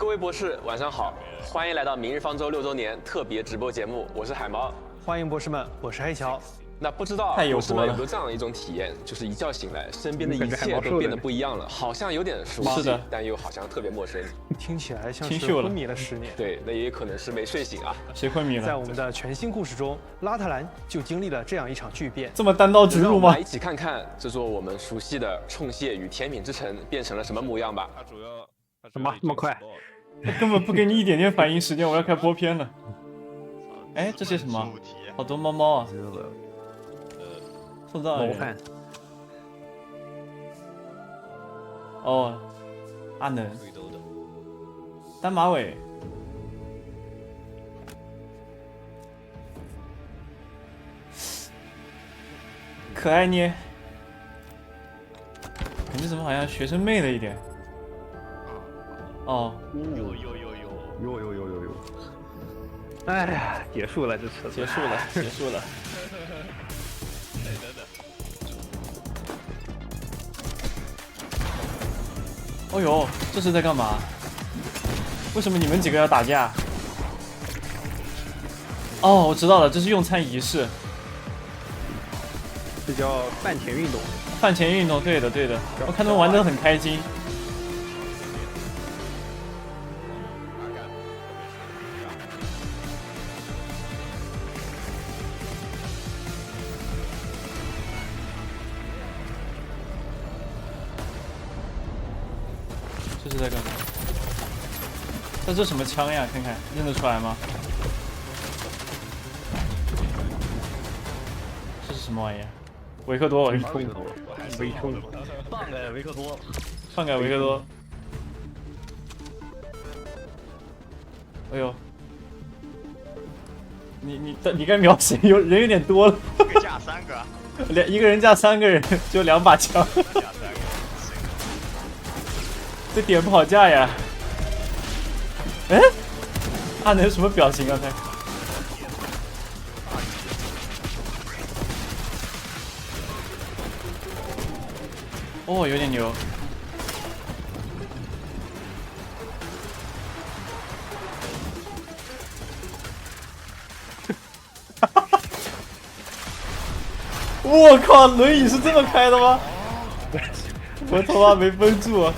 各位博士，晚上好，欢迎来到《明日方舟》6周年特别直播节目，我是海猫。欢迎博士们，我是黑桥。那不知道博士们有没有这样一种体验，就是一觉醒来，身边的一切都变得不一样了，好像有点熟悉，但又好像特别陌生。听起来像是昏迷了10年。对，那也可能是没睡醒啊。谁昏迷了？在我们的全新故事中，拉特兰就经历了这样一场巨变。这么单刀直入吗？来一起看看这座我们熟悉的冲蟹与甜品之城变成了什么模样吧。什么这么快？他根本不给你一点点反应时间，我要开播片了。哎，这些什么？好多猫猫啊！塑造人。哦，阿能。单马尾。可爱捏。感觉怎么好像学生妹了一点？哦。有。哎呀，结束了这次。结束了。哦呦，这是在干嘛？为什么你们几个要打架？哦，我知道了，这是用餐仪式。这叫饭前运动。饭前运动，对的。我看他们玩得很开心。这是在干嘛？这什么枪呀？看看认得出来吗？这是什么玩意？维克多。放改维克多。哎呦，你该瞄谁？人有点多了。架3个。一个人架3个人，就2把枪。这点不好架呀！哎，阿能什么表情啊？他哦，有点牛。我靠，轮椅是这么开的吗？我头发没绷住啊！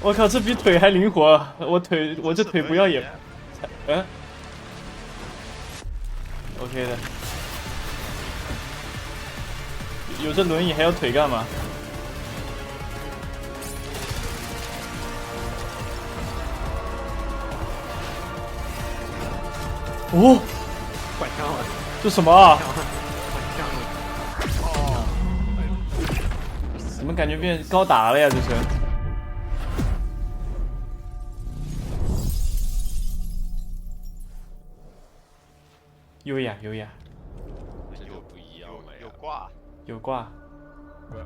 我靠，这比腿还灵活啊！我这腿不要也，OK 的。有这轮椅还要腿干嘛？哦，换枪了。这什么啊？怎么感觉变高达了呀？这是。优雅。这就不一样了呀。有挂。不是，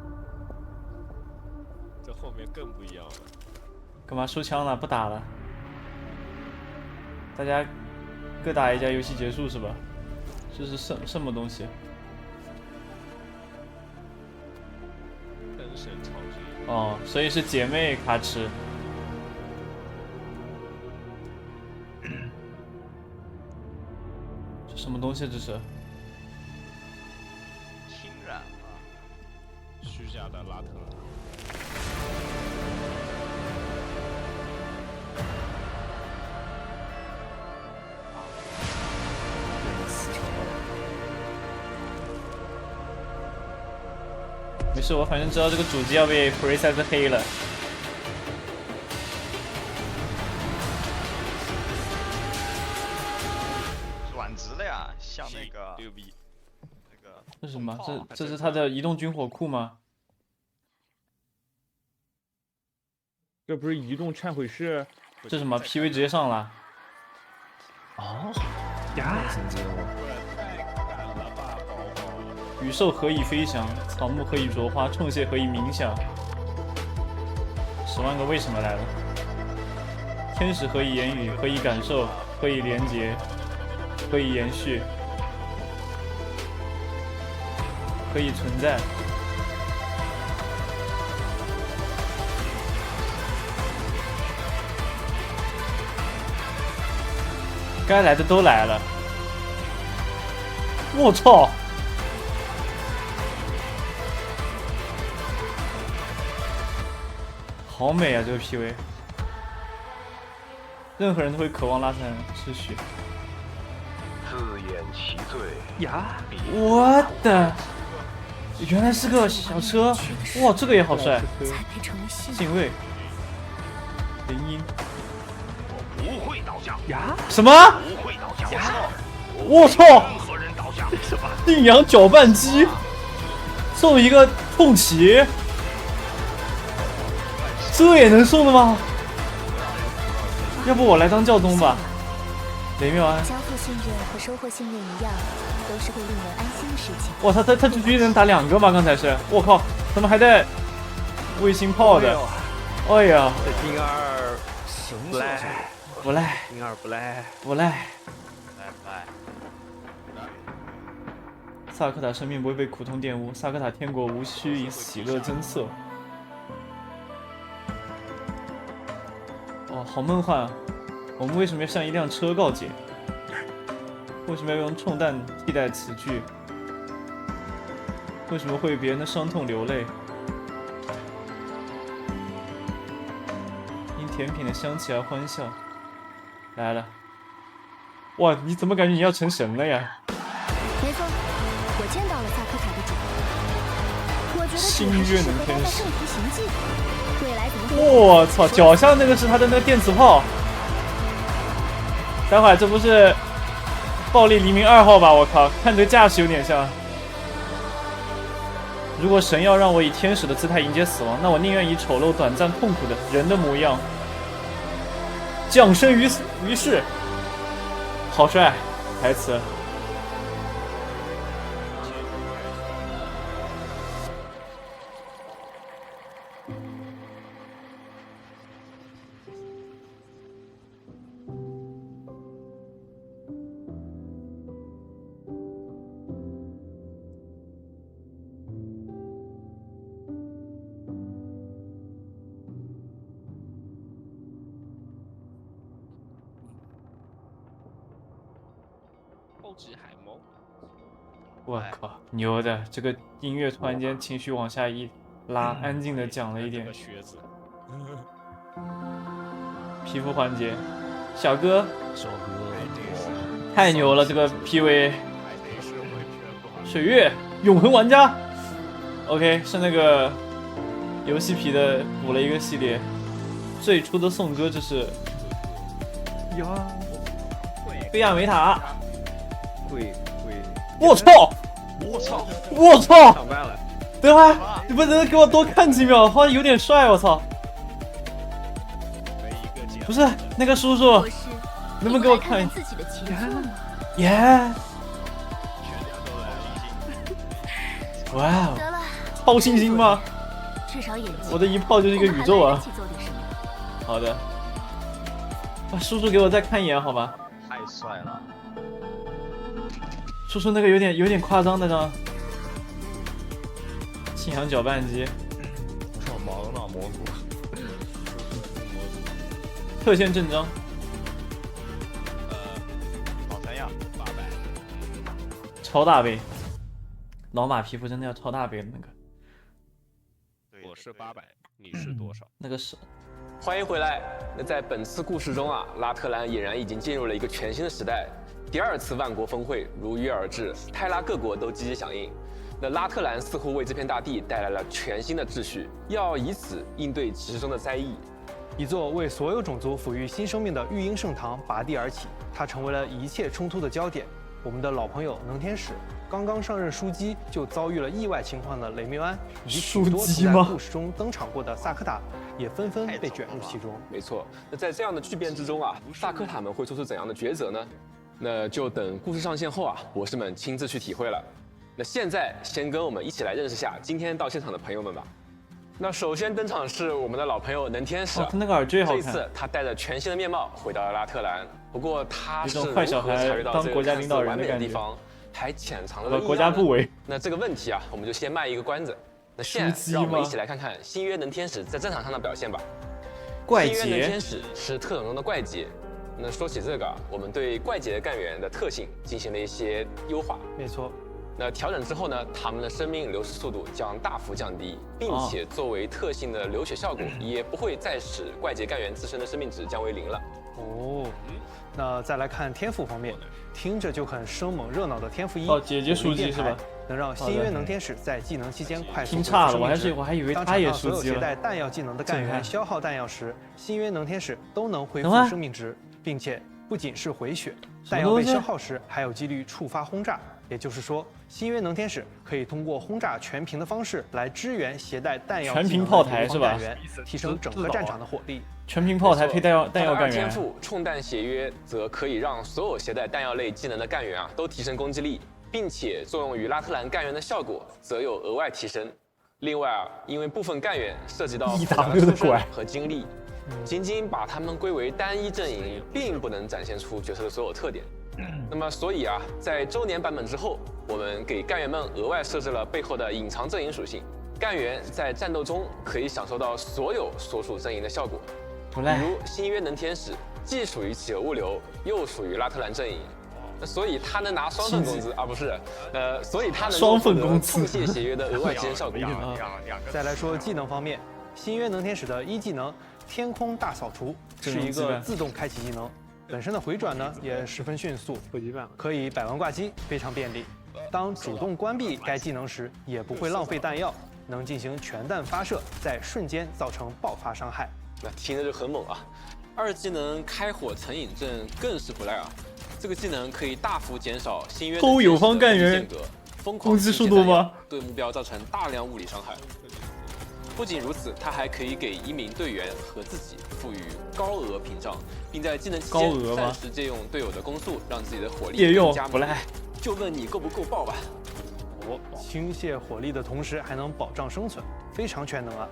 这后面更不一样了。干嘛收枪了？不打了？大家各打一架，游戏结束是吧？这是什么东西？灯神超级。哦，所以是姐妹卡池。这什么东西？这是？侵染了。虚假的拉特。没事，我反正知道这个主机要被 preset 黑了。软直的呀，像那个6B。那个。这是什么？这是它的移动军火库吗？这不是移动忏悔室？这什么 PV 直接上了？哦呀！羽兽何以飞翔？草木何以着花？冲蟹何以冥想？10万个为什么来了？天使何以言语？何以感受？何以连结？何以延续？何以存在？该来的都来了。我操！好美啊，这个 PV。任何人都会渴望拉特兰吃血。自掩其罪呀！我的，原来是个小车，哇，这个也好帅。敬畏。林音。不会倒下呀？什么？不会倒下呀！我操！任何人倒下什么？定阳搅拌机，送一个痛骑，这也能送的吗？要不我来当教宗吧？雷妙安。交付信任和收获信任一样，都是会令人安心的事情。我操，他居然能打2个吗？刚才是，我靠，怎么还带卫星炮的？哎呀，这丁二不赖，不赖，丁二不赖，不赖。来，萨克塔生命不会被苦痛玷污，萨克塔天国无需以喜乐增色。哦，好梦幻啊！我们为什么要向一辆车告解？为什么要用冲弹替代词句？为什么会为别人的伤痛流泪？因甜品的香气而欢笑。来了！哇，你怎么感觉你要成神了呀？没错，我见到了萨克塔的主。我觉得新约能天使。正途行进。未来怎么？我操，脚下那个是他的那个电磁炮。待会儿这不是暴力黎明2号吧？我靠，看这个架势有点像。如果神要让我以天使的姿态迎接死亡，那我宁愿以丑陋、短暂、痛苦的人的模样降生于世。好帅，台词。超级海猫，我靠，牛的！这个音乐突然间情绪往下一拉，安静的讲了一点。靴子，皮肤环节，小哥，小哥，太牛了！这个 PV， 水月，永恒玩家。OK， 是那个游戏皮的补了一个系列，最初的颂歌，这是呀，菲亚梅塔。会，我操！我操！我操！上班了，等会儿，你不能给我多看几秒，好像有点帅，我操！不是那个叔叔，能不能给我看？自己的前途吗？耶！哇哦！得了，炮信心吗？至少演技。我的一炮就是一个宇宙啊！好的，叔叔给我再看一眼好吗？太帅了！叔叔那个有点夸张的呢。信仰搅拌机。好忙呢，蘑菇。特线阵章。老三样800。超大杯。老马皮肤真的要超大杯的那个。我是800，你是多少？那个是。欢迎回来。那在本次故事中啊，拉特兰俨然已经进入了一个全新的时代。第2次万国峰会如约而至，泰拉各国都积极响应。那拉特兰似乎为这片大地带来了全新的秩序，要以此应对骑士中的灾异。一座为所有种族抚育新生命的育婴圣堂拔地而起，它成为了一切冲突的焦点。我们的老朋友能天使，刚刚上任枢机就遭遇了意外情况的雷缪安，以及许多曾在故事中登场过的萨克塔，也纷纷被卷入其中。没错，那在这样的巨变之中啊，萨克塔们会做出怎样的抉择呢？那就等故事上线后啊，博士们亲自去体会了。那现在先跟我们一起来认识下今天到现场的朋友们吧。那首先登场是我们的老朋友能天使，他那个耳坠好看。这一次他带着全新的面貌回到了拉特兰，不过他是如何坏小孩察觉到这个看似完美的地当方，还潜藏了国家部委。那这个问题啊，我们就先卖一个关子。那现在让我们一起来看看新约能天使在战场上的表现吧。怪新约能杰天使是特种中的怪杰。那说起这个啊，我们对怪杰干员的特性进行了一些优化。没错，那调整之后呢，他们的生命流失速度将大幅降低，并且作为特性的流血效果，也不会再使怪杰干员自身的生命值降为0了。哦，那再来看天赋方面，听着就很生猛热闹的天赋1，姐姐书记是吧？能让新约能天使在技能期间快速听差了，我还以为他也所有携书记了。带弹药技能的干员消耗弹药时，新约能天使都能恢复生命值，并且不仅是回血，弹药被消耗时还有几率触发轰炸。也就是说，新约能天使可以通过轰炸全屏的方式来支援携带弹药全屏炮台是吧？提升整个战场的火力。全屏炮台配弹药干员。天赋冲弹协约则可以让所有携带弹药类技能的干员都提升攻击力，并且作用于拉特兰干员的效果则有额外提升。另外因为部分干员涉及到复杂的出身和经历，仅仅把他们归为单一阵营，并不能展现出角色的所有特点。那么所以在周年版本之后，我们给干员们额外设置了背后的隐藏阵营属性。干员在战斗中可以享受到所有所属阵营的效果，比如新约能天使既属于企鹅物流，又属于拉特兰阵营，所以他能拿双份工资不是，所以他能双份工资痛泻协约的额外提升效果。再来说技能方面，新约能天使的1技能天空大扫除是一个自动开启技能。本身的回转呢也十分迅速，可以百万挂机，非常便利。当主动关闭该技能时，也不会浪费弹药，能进行全弹发射，在瞬间造成爆发伤害。那听着就很猛啊！2技能开火成瘾阵更是不赖啊！这个技能可以大幅减少新约偷友方干员攻击速度吗？对目标造成大量物理伤害。不仅如此，它还可以给1名队员和自己赋予高额屏障，并在技能期间暂时借用队友的攻速，让自己的火力更加不赖。就问你够不够爆吧？倾泻火力的同时还能保障生存，非常全能啊！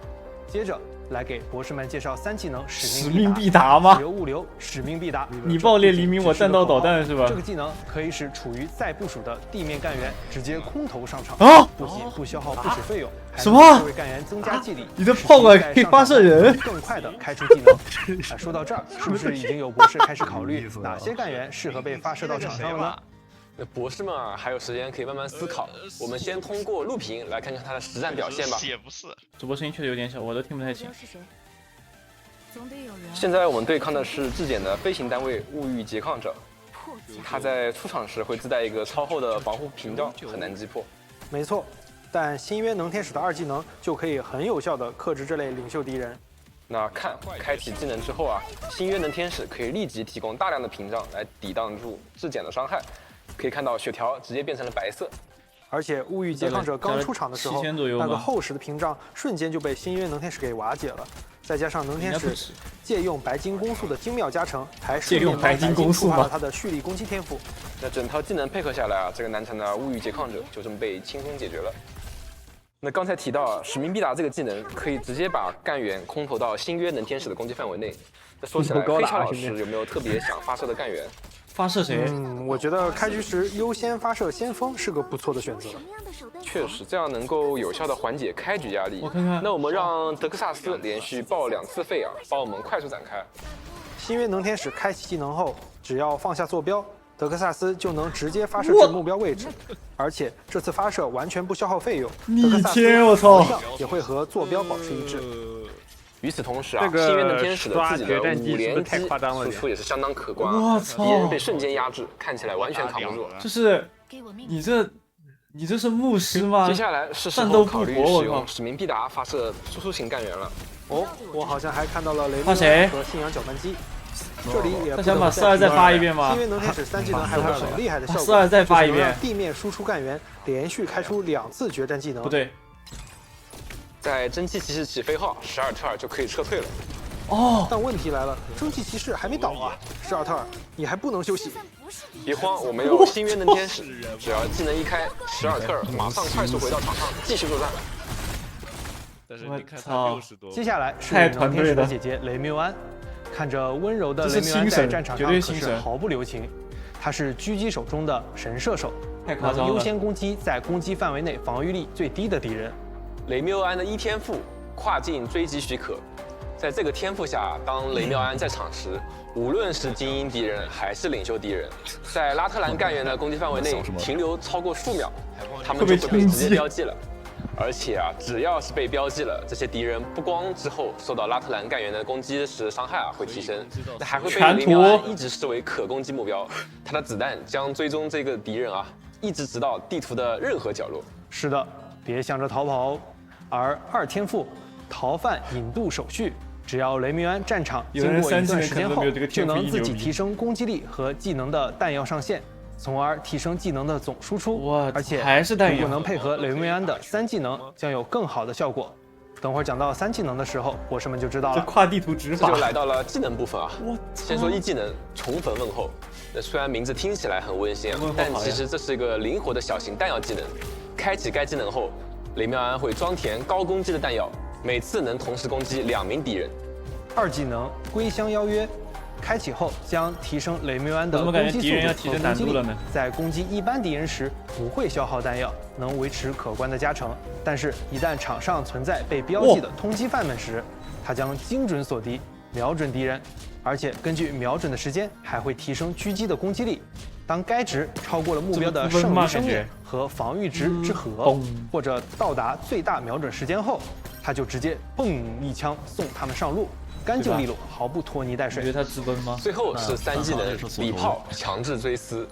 接着来给博士们介绍3技能使命必达吗？企鹅物流使命必达，你爆裂黎明，我弹道导弹是吧？这个技能可以使处于再部署的地面干员直接空投上场不仅不消耗部署费用，什么？为干员增加技力。你的炮管可以发射人，更快的开出技能。说到这儿，是不是已经有博士开始考虑哪些干员适合被发射到场上了呢？那博士们还有时间可以慢慢思考。我们先通过录屏来看看他的实战表现吧。也不是，主播声音确实有点小，我都听不太清。现在我们对抗的是质检的飞行单位物欲拮抗者，他在出场时会自带一个超厚的防护屏障，很难击破。没错，但新约能天使的2技能就可以很有效地克制这类领袖敌人。那开启技能之后新约能天使可以立即提供大量的屏障来抵挡住质检的伤害。可以看到血条直接变成了白色，而且物欲拮抗者刚出场的时候，那个厚实的屏障瞬间就被新约能天使给瓦解了。再加上能天使借用白金攻速的精妙加成，还顺便白金触发了他的蓄力攻击天赋。那整套技能配合下来这个难缠的物欲拮抗者就这么被轻松解决了。那刚才提到使命必达这个技能可以直接把干员空投到新约能天使的攻击范围内。那说起来，黑桥老师有没有特别想发射的干员？发射谁？我觉得开局时优先发射先锋是个不错的选择。确实，这样能够有效的缓解开局压力。我看看，那我们让德克萨斯连续爆2次费帮我们快速展开。新约能天使开启技能后，只要放下坐标，德克萨斯就能直接发射至目标位置，而且这次发射完全不消耗费用。逆天，我操！也会和坐标保持一致。与此同时新约能天使的自己的5连击输出也是相当可观敌人被瞬间压制，看起来完全扛不住。就是你这是牧师吗？接下来是时候考虑使用使命必达发射输出型干员了。我好像还看到了雷诺和信仰搅拌机。这里也他想把42再发一遍吗？新约能天使3技能还有很厉害的效果，42再发一遍，地面输出干员连续开出2次决战技能。不对。在蒸汽骑士起飞后，12特尔就可以撤退了。但问题来了，蒸汽骑士还没倒12特尔，你还不能休息。别慌，我们有新约能天使，只要技能一开，12特尔马上快速回到场上继续作战。但是你看他60多。接下来是能天使的姐姐雷缪安，看着温柔的雷缪安在战场上可是毫不留情。她是狙击手中的神射手，能优先攻击在攻击范围内防御力最低的敌人。雷缪安的1天赋跨境追击许可，在这个天赋下，当雷妙安在场时，无论是精英敌人还是领袖敌人，在拉特兰干员的攻击范围内停留超过数秒，他们就会被直接标记了。而且啊，只要是被标记了，这些敌人不光之后受到拉特兰干员的攻击时伤害会提升，那还会被雷妙安一直视为可攻击目标。他的子弹将追踪这个敌人一直直到地图的任何角落。是的，别想着逃跑哦。而2天赋逃犯引渡手续，只要雷米安战场经过一段时间后，就能自己提升攻击力和技能的弹药上限，从而提升技能的总输出。而且如果能配合雷米安的3技能，将有更好的效果。等会儿讲到3技能的时候，博士们就知道了。这跨地图指法，这就来到了技能部分先说1技能重逢问候。虽然名字听起来很温馨但其实这是一个灵活的小型弹药技能。开启该技能后，雷妙安会装填高攻击的弹药，每次能同时攻击2名敌人。2技能归乡邀约，开启后将提升雷缪安的攻击速度和攻击力，在攻击一般敌人时不会消耗弹药，能维持可观的加成。但是，一旦场上存在被标记的通缉犯们时，它将精准锁敌，瞄准敌人，而且根据瞄准的时间还会提升狙击的攻击力。当该值超过了目标的剩余生命和防御值之和，或者到达最大瞄准时间后，它就直接嘣一枪送他们上路。干净利落，毫不拖泥带水。你觉得他自奔吗？最后是3技能礼炮强制追思，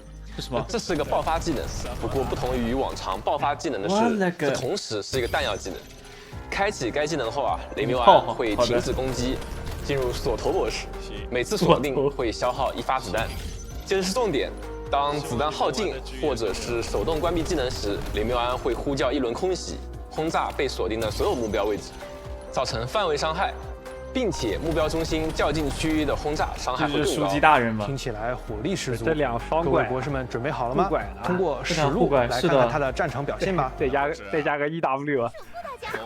这是个爆发技能，不过不同于往常爆发技能的是，这同时是一个弹药技能。开启该技能后雷缪安会停止攻击，进入锁头模式，每次锁定会消耗1发子弹。接着是重点，当子弹耗尽或者是手动关闭技能时，雷缪安会呼叫一轮空袭，轰炸被锁定的所有目标位置，造成范围伤害。并且目标中心较近区域的轰炸伤害会更高。书记大人吧，听起来火力十足。这2双各位博士们准备好了吗？通过实录来看看他的战场表现吧。再加个 EW。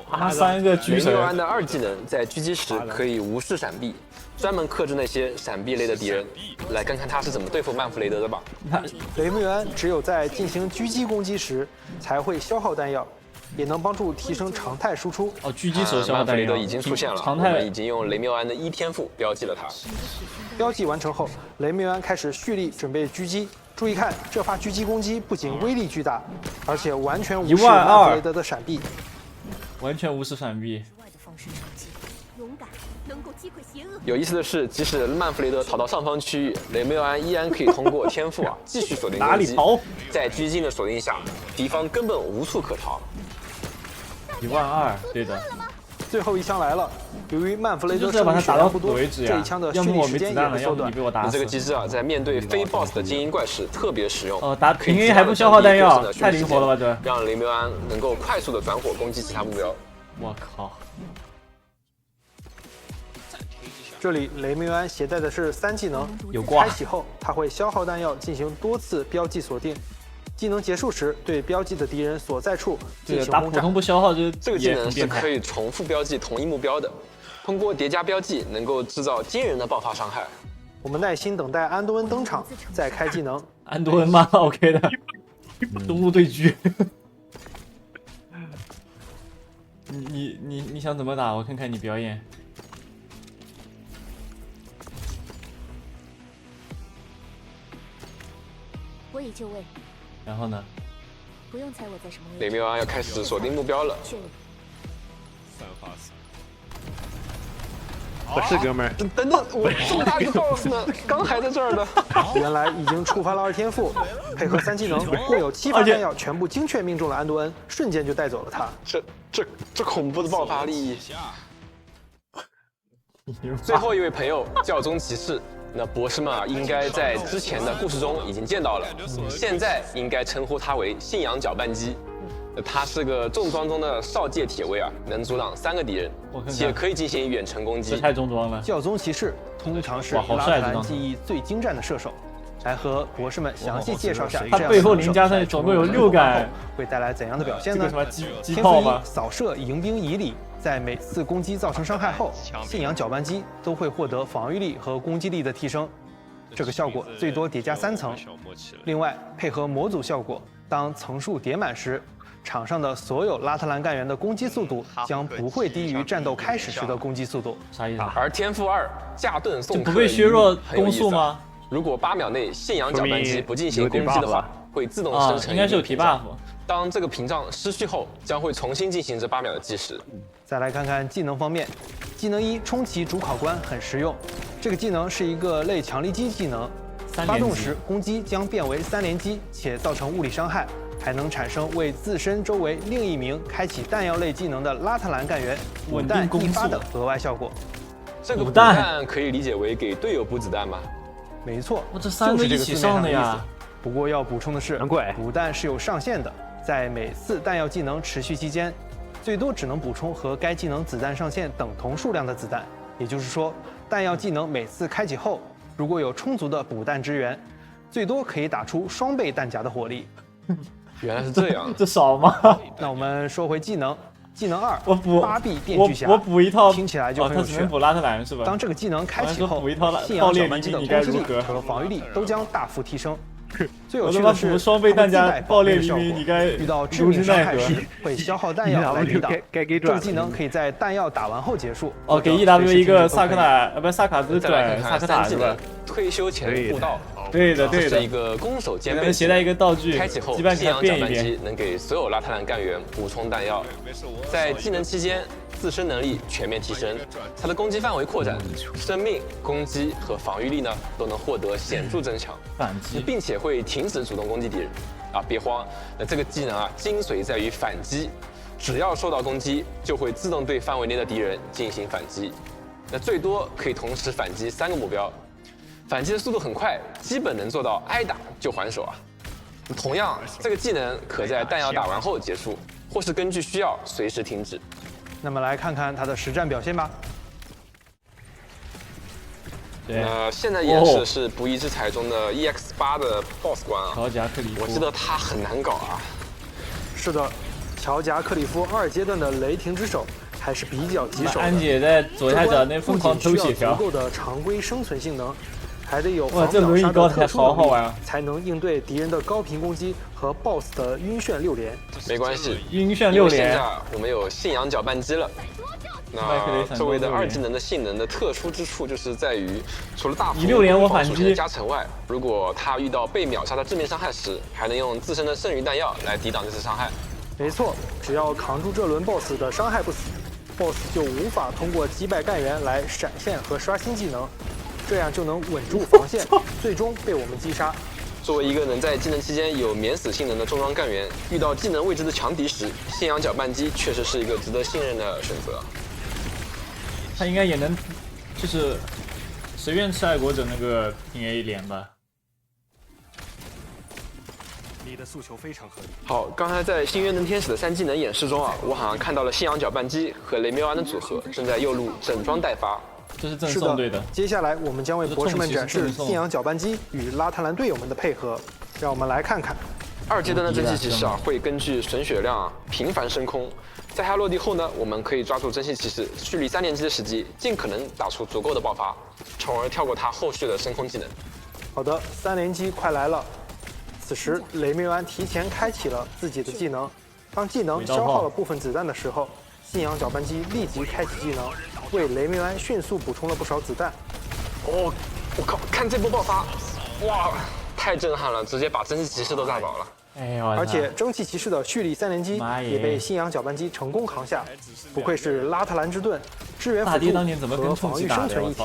3个狙手。雷缪安的2技能在狙击时可以无视闪避，专门克制那些闪避类的敌人。来看看他是怎么对付曼弗雷德的吧。雷缪安只有在进行狙击攻击时才会消耗弹药。也能帮助提升常态输出。狙击手消耗弹药。曼弗雷德已经出现了，我们已经用雷缪安的1天赋标记了他。标记完成后，雷缪安开始蓄力准备狙击。注意看，这发狙击攻击不仅威力巨大，而且完全无视曼弗雷德的闪避。完全无视闪避。有意思的是，即使曼弗雷德逃到上方区域，雷缪安依然可以通过天赋继续锁定攻击。哪里逃？在狙击的锁定下，敌方根本无处可逃。12000，对的。最后一枪来了，由于曼弗雷德就是要把他打到不多，这一枪的蓄力时间也会缩短。这个机制在面对非 BOSS 的精英怪时特别实用。打平 A 还不消耗弹药，太灵活了吧这！让雷缪安能够快速的转火攻击其他目标。我靠！这里雷缪安携带的是3技能，有挂。开启后，他会消耗弹药进行多次标记锁定。技能结束时，对标记的敌人所在处进行轰炸。打普通不消耗这个技能是可以重复标记同一目标的，通过叠加标记能够制造惊人的爆发伤害。我们耐心等待安多恩登场，再开技能。安多恩吗 ？OK 的。中路对狙。你想怎么打？我看看你表演。我已就位。然后呢？不用猜我在什么位置。雷缪安要开始锁定目标了。3发4。不是哥们儿，等等，我这么大一个 BOSS 呢，刚还在这儿呢。原来已经触发了2天赋，配合3技能，共有7发弹药全部精确命中了安多恩，瞬间就带走了他。这恐怖的爆发力！最后一位朋友教宗骑士。那博士们应该在之前的故事中已经见到了，现在应该称呼他为信仰搅拌机。他是个重装中的少界铁卫能阻挡3个敌人，且可以进行远程攻击。这太重装了。教宗骑士通常是拉特兰技艺最精湛的射手。来和博士们详细介绍下他背后林加上总共有6杆，会带来怎样的表现呢？机炮吗？扫射迎兵以礼。在每次攻击造成伤害后，信仰搅拌机都会获得防御力和攻击力的提升，这个效果最多叠加3层。另外，配合模组效果，当层数叠满时，场上的所有拉特兰干员的攻击速度将不会低于战斗开始时的攻击速度。啥意思？而天赋2驾盾送客这不会削弱很有意思攻速吗？如果8秒内信仰搅拌机不进行攻击的话，会自动生成应该是有提一个屏障 buff。当这个屏障失去后，将会重新进行这8秒的计时。再来看看技能方面，技能1冲旗主考官很实用，这个技能是一个类强力击技能，发动时攻击将变为3连击，且造成物理伤害，还能产生为自身周围另一名开启弹药类技能的拉特兰干员稳定攻速一发的额外效果。这个补弹可以理解为给队友补子弹吗？没错，哇，这3个一起上的呀！不过要补充的是，难怪补弹是有上限的，在每次弹药技能持续期间，最多只能补充和该技能子弹上限等同数量的子弹。也就是说，弹药技能每次开启后，如果有充足的补弹支援，最多可以打出双倍弹夹的火力。原来是这样，这少吗？那我们说回技能，技能2，我补8臂电锯侠，我补一套，听起来就很有趣。他只能补拉特兰是吧？当这个技能开启后，补一套信仰搅拌机的攻击力爆裂黎明和防御力都将大幅提升。最有我他妈趣的是，补双倍弹夹爆裂黎明，你该遇到致命伤害时会消耗弹药来抵挡。该给这个技能可以在弹药打完后结束。哦，给 EW 一个萨克纳，不是萨卡兹再来转萨看克塔是吧看3技能？退休前步道，对的这对的，是一个攻守兼备能携带一个道具，开启后，击败给他信仰搅拌变一变。机能给所有拉特兰干员补充弹药，在技能期间，自身能力全面提升，它的攻击范围扩展，生命、攻击和防御力呢都能获得显著增强，反击，并且会停止主动攻击敌人。啊，别慌，那这个技能啊，精髓在于反击，只要受到攻击，就会自动对范围内的敌人进行反击，那最多可以同时反击3个目标。反击的速度很快，基本能做到挨打就还手啊。同样，这个技能可在弹药打完后结束，或是根据需要随时停止。那么来看看它的实战表现吧。对，现在演示的是《不义之财》中的 EX8的 BOSS 关啊，乔贾克里夫，我记得他很难搞啊。是的，乔贾克里夫2阶段的雷霆之手还是比较棘手的。安姐在左下角那疯狂偷血条，足够的常规生存性能，还得有哇，这轮椅高台好好玩啊！才能应对敌人的高频攻击和 BOSS 的晕眩6连。没关系，晕眩6因为现连在，我们有信仰搅拌机了。那作为的2技能的性能的特殊之处，就是在于除了大幅6连我反击的加成外，如果他遇到被秒杀的致命伤害时，还能用自身的剩余弹药来抵挡这次伤害。没错，只要扛住这轮 BOSS 的伤害不死，BOSS 就无法通过击败干员来闪现和刷新技能，这样就能稳住防线，最终被我们击杀。作为一个能在技能期间有免死性能的重装干员，遇到技能未知的强敌时，信仰搅拌机确实是一个值得信任的选择。他应该也能，就是谁愿吃爱国者那个平 A 连吧？你的诉求非常合理。好，刚才在新约能天使的3技能演示中啊，我好像看到了信仰搅拌机和雷缪安的组合正在右路整装待发。这是赠送对的。接下来我们将为博士们展示信仰搅拌机与拉特兰队友们的配合，让我们来看看。2阶段的蒸汽骑士啊，会根据损血量啊频繁升空，在它落地后呢，我们可以抓住蒸汽骑士蓄力3连击的时机，尽可能打出足够的爆发，从而跳过它后续的升空技能。好的，3连击快来了。此时雷缪安提前开启了自己的技能，当技能消耗了部分子弹的时候，信仰搅拌机立即开启技能，为雷缪安迅速补充了不少子弹。哦，我靠，看这波爆发，哇，太震撼了，直接把蒸汽骑士都炸倒了。哎呦，而且蒸汽骑士的蓄力3连击也被信仰搅拌机成功扛下，不愧是拉特兰之盾，支援辅助和防御生存一体。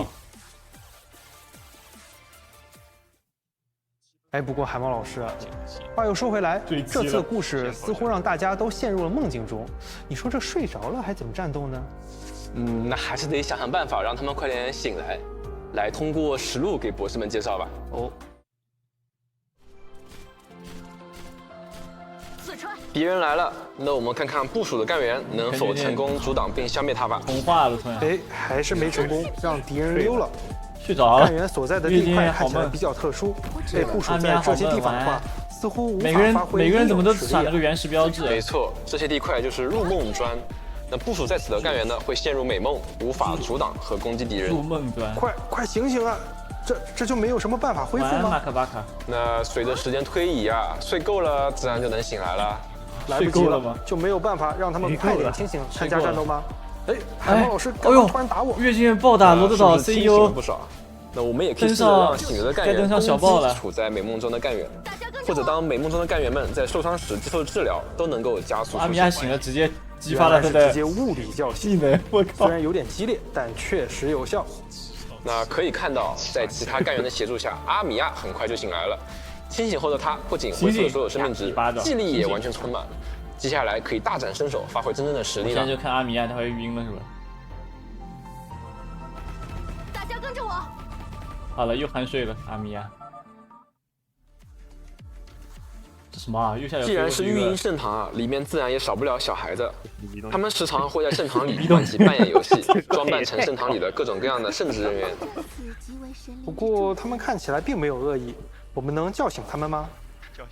哎，不过海猫老师，话又说回来，这次的故事似乎让大家都陷入了梦境中。你说这睡着了还怎么战斗呢？那还是得想想办法让他们快点醒来，来通过实录给博士们介绍吧。哦。敌人来了，那我们看看部署的干员能否成功阻挡并消灭他吧。红化了突然。哎，还是没成功，让敌人溜了。睡着了。干员所在的地块看起来比较特殊，被部署在这些地方的话，似乎无法发挥每个人怎么都耍闪了个原始标志。没错，这些地块就是入梦砖。那部署在此的干员呢，会陷入美梦，无法阻挡和攻击敌人。入梦砖。快醒醒啊！这就没有什么办法恢复吗？马克巴卡。那随着时间推移啊，睡够了自然就能醒来了。来不及睡够了吗就没有办法让他们快点清醒参加战斗吗？哎，海哎猫老师刚刚突然打我，月经院暴打罗德岛是不是清醒了 CEO，不少。那我们也可以试着让醒着的干员该登上小报了攻击处在美梦中的干员，或者当美梦中的干员们在受伤时接受治疗，都能够加速阿米苏醒。亚醒了，直接激发了他原来是的直接物理叫醒，技能。我靠虽！然有点激烈，但确实有效。那可以看到，在其他干员的协助下，阿米亚很快就醒来了。清醒后的他不仅恢复了所有生命值，记忆力也完全充满。接下来可以大展身手，发挥真正的实力了现在。就看阿米亚他会晕了是吧？大家跟着我。好了，又酣睡了，阿米亚。这什么啊？右下角。既然是育婴圣堂啊，里面自然也少不了小孩子。他们时常会在圣堂里玩起扮演游戏，装扮成圣堂里的各种各样的圣职人员。不过他们看起来并没有恶意，我们能叫醒他们吗？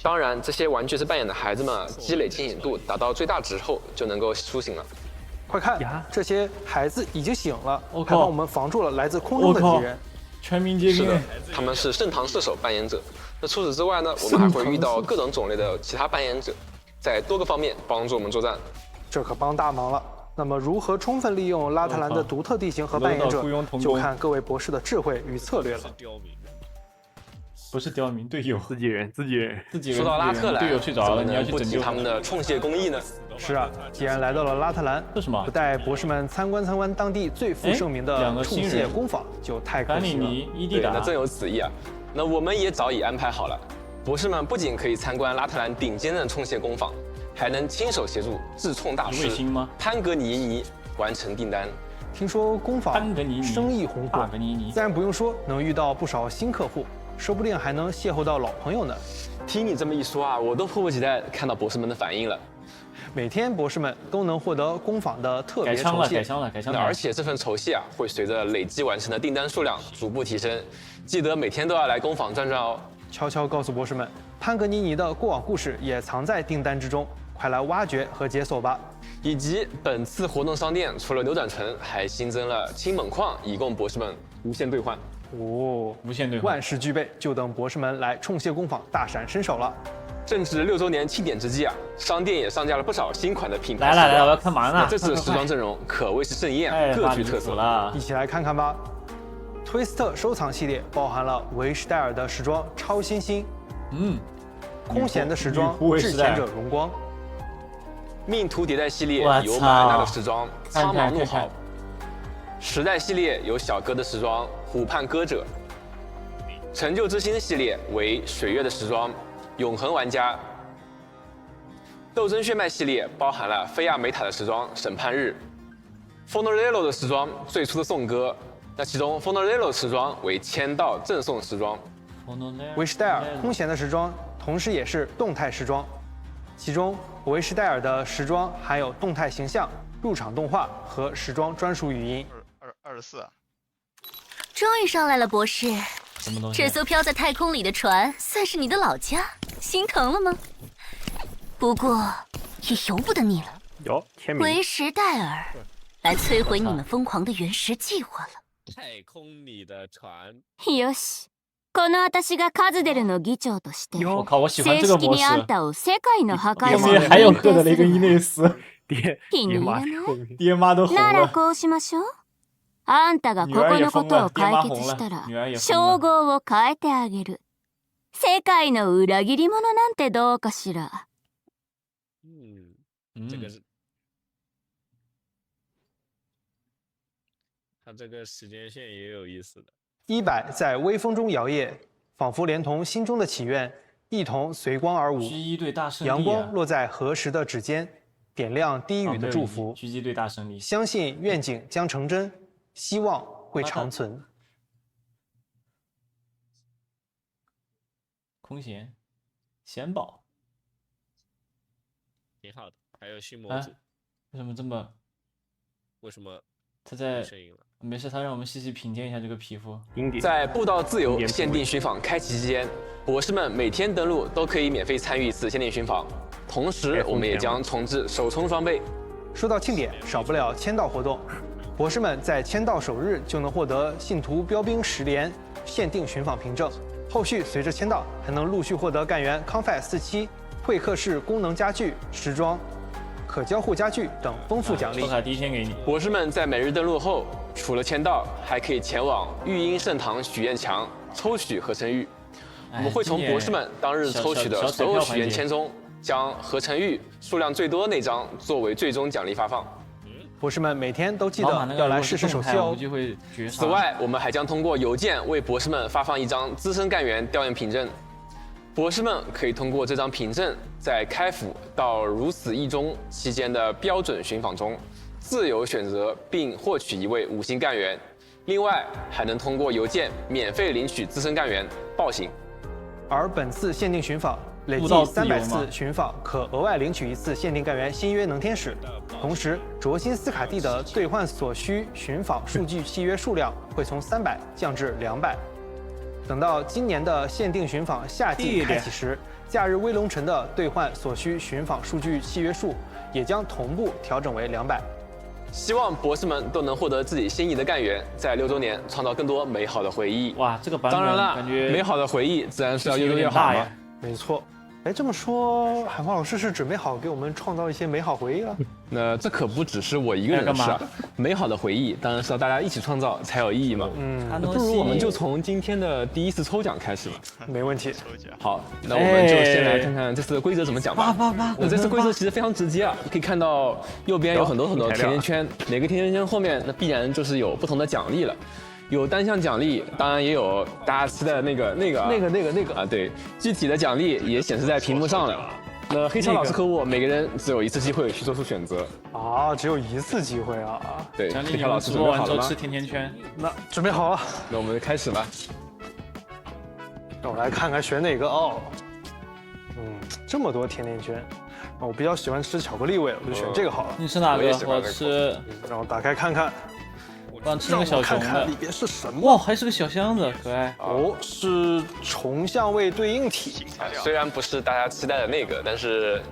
当然，这些玩具是扮演的孩子们积累清醒度达到最大值后，就能够苏醒了。快看，这些孩子已经醒了，我靠还帮我们防住了来自空中的敌人。全民皆兵。是的，他们是圣堂射手扮演者。那除此之外呢，我们还会遇到各种种类的其他扮演者，在多个方面帮助我们作战。这可帮大忙了。那么，如何充分利用拉特兰的独特地形和扮演者，就看各位博士的智慧与策略了。刁民。不是刁民，队友，自己人。说到拉特兰，队友睡着了，你要去不拯救提他们的冲械工艺呢？是啊，既然来到了拉特兰，这什么不带博士们参观当地最负盛名的冲械工坊，就太可惜了。甘里尼、伊蒂对，达那，真有此意啊。那我们也早已安排好了，博士们不仅可以参观拉特兰顶尖的冲械工坊，还能亲手协助制冲大师卫星吗？潘格尼尼完成订单。听说工坊潘格尼尼生意红火帕，格尼尼，自然不用说，能遇到不少新客户，说不定还能邂逅到老朋友呢。听你这么一说啊，我都迫不及待看到博士们的反应了。每天博士们都能获得工坊的特别酬改枪了，改谢。枪了，改枪了。而且这份酬谢啊，会随着累计完成的订单数量逐步提升。记得每天都要来工坊转转哦。悄悄告诉博士们，潘格尼尼的过往故事也藏在订单之中，快来挖掘和解锁吧。以及本次活动商店除了扭转唇，还新增了青锰矿，以供博士们无限兑换。哦，无限兑换万事俱备，就等博士们来冲械工坊大展身手了。正值6周年庆典之际啊，商店也上架了不少新款的品牌来来来，时装我要干嘛呢？那这次的时装阵容可谓是盛宴啊，太各具特色。了一。起来看看吧。推斯特收藏系列包含了维什戴尔的时装超新星，空闲的时装女仆维至什戴尔前者荣光，命途迭代系列我有马安娜的操时装看苍看看看茫怒号，时代系列有小哥的时装虎盼歌者，成就之星系列为水月的时装永恒玩家，斗争血脉系列包含了菲亚美塔的时装审判日 f o n o r e l l o 的时装最初的颂歌，那其中 f o n o r e l l o 时装为签到赠送时装。维什戴尔空闲的时装同时也是动态时装，其中维什戴尔的时装含有动态形象、入场动画和时装专属语音。 24啊，终于上来了，博士。什么东西？这艘飘在太空里的船算是你的老家，心疼了吗？不过也由不得你了，有签名。维什戴尔来摧毁你们疯狂的原石计划了。太空里的船，よし、この私がカズデルの議長として我靠，我喜欢正这个模式。式にあんたを世界の破壊因者に为还有認赫德雷定するわ。跟伊内斯，気に入妈らない？后面爹妈都红了。ならこうしましょう。あんたがここのことを解決したら女儿也疯了称号を変えてあげる。世界の裏切り者なんてどうかしら。这个是，它这个时间线也有意思的。100在微风中摇曳，仿佛连同心中的祈愿一同随光而舞。狙击队大胜利啊！阳光落在何时的指尖，点亮低语的祝福。狙击队大胜利，相信愿景将成真，希望会长存。空闲，贤宝，挺好的。还有新模啊组，为什么这么？为什么他在没声音了？没事，他让我们细细品鉴一下这个皮肤。经典。在步道自由限定寻访开启期间，博士们每天登录都可以免费参与一次限定寻访。同时，我们也将重置首充装备。说到庆典，少不了签到活动。博士们在签到首日就能获得信徒标兵10连限定寻访凭证，后续随着签到还能陆续获得干员康费47、会客室功能家具、时装、可交互家具等丰富奖励抽。卡第一天给你。博士们在每日登录后，除了签到，还可以前往育婴圣堂许愿墙抽取合成玉。我们会从博士们当日抽取的所有许愿签中，将合成玉数量最多那张作为最终奖励发放。博士们每天都记老马那个得要来试试手气哦。就会绝杀。此外，我们还将通过邮件为博士们发放一张资深干员调研凭证。博士们可以通过这张凭证，在开服到如此一中期间的标准巡访中，自由选择并获取一位5星干员。另外，还能通过邮件免费领取资深干员报行。而本次限定巡访，累计悟道自由300吗次巡访可额外领取1次限定干员新约能天使。同时，卓心斯卡蒂的兑换所需巡访数据契约数量会从300降至200。等到今年的限定巡访夏季开启时，假日威龙城的兑换所需巡访数据契约数也将同步调整为200。希望博士们都能获得自己心仪的干员，在6周年创造更多美好的回忆。哇，这个版本当然了，感觉美好的回忆自然是要越多越好嘛大呀。。没错。哎，这么说，海华老师是准备好给我们创造一些美好回忆了？那这可不只是我一个人的事啊！美好的回忆当然是要大家一起创造才有意义嘛。那不如我们就从今天的第一次抽奖开始吧。没问题。好，那我们就先来看看这次的规则怎么讲吧。那这次规则其实非常直接啊，可以看到右边有很多甜甜圈，每个甜甜圈后面那必然就是有不同的奖励了。有单项奖励，当然也有大家期待的那个啊，对，具体的奖励也显示在屏幕上了。那黑超老师和我每个人只有1次机会去做出选择。啊，只有1次机会啊！对，奖励黑超老师直准备好了吗播完之后吃？甜甜圈。那准备好了，那我们就开始吧。让我来看看选哪个哦。这么多甜甜圈，啊，我比较喜欢吃巧克力味，我就选这个好了。你吃哪个我也喜？欢我这个吃，让我打开看看，我吃那个小熊的看看里。边是什么。哇，还是个小箱子，可爱。哦，是重相位对应体。虽然不是大家期待的那个，但是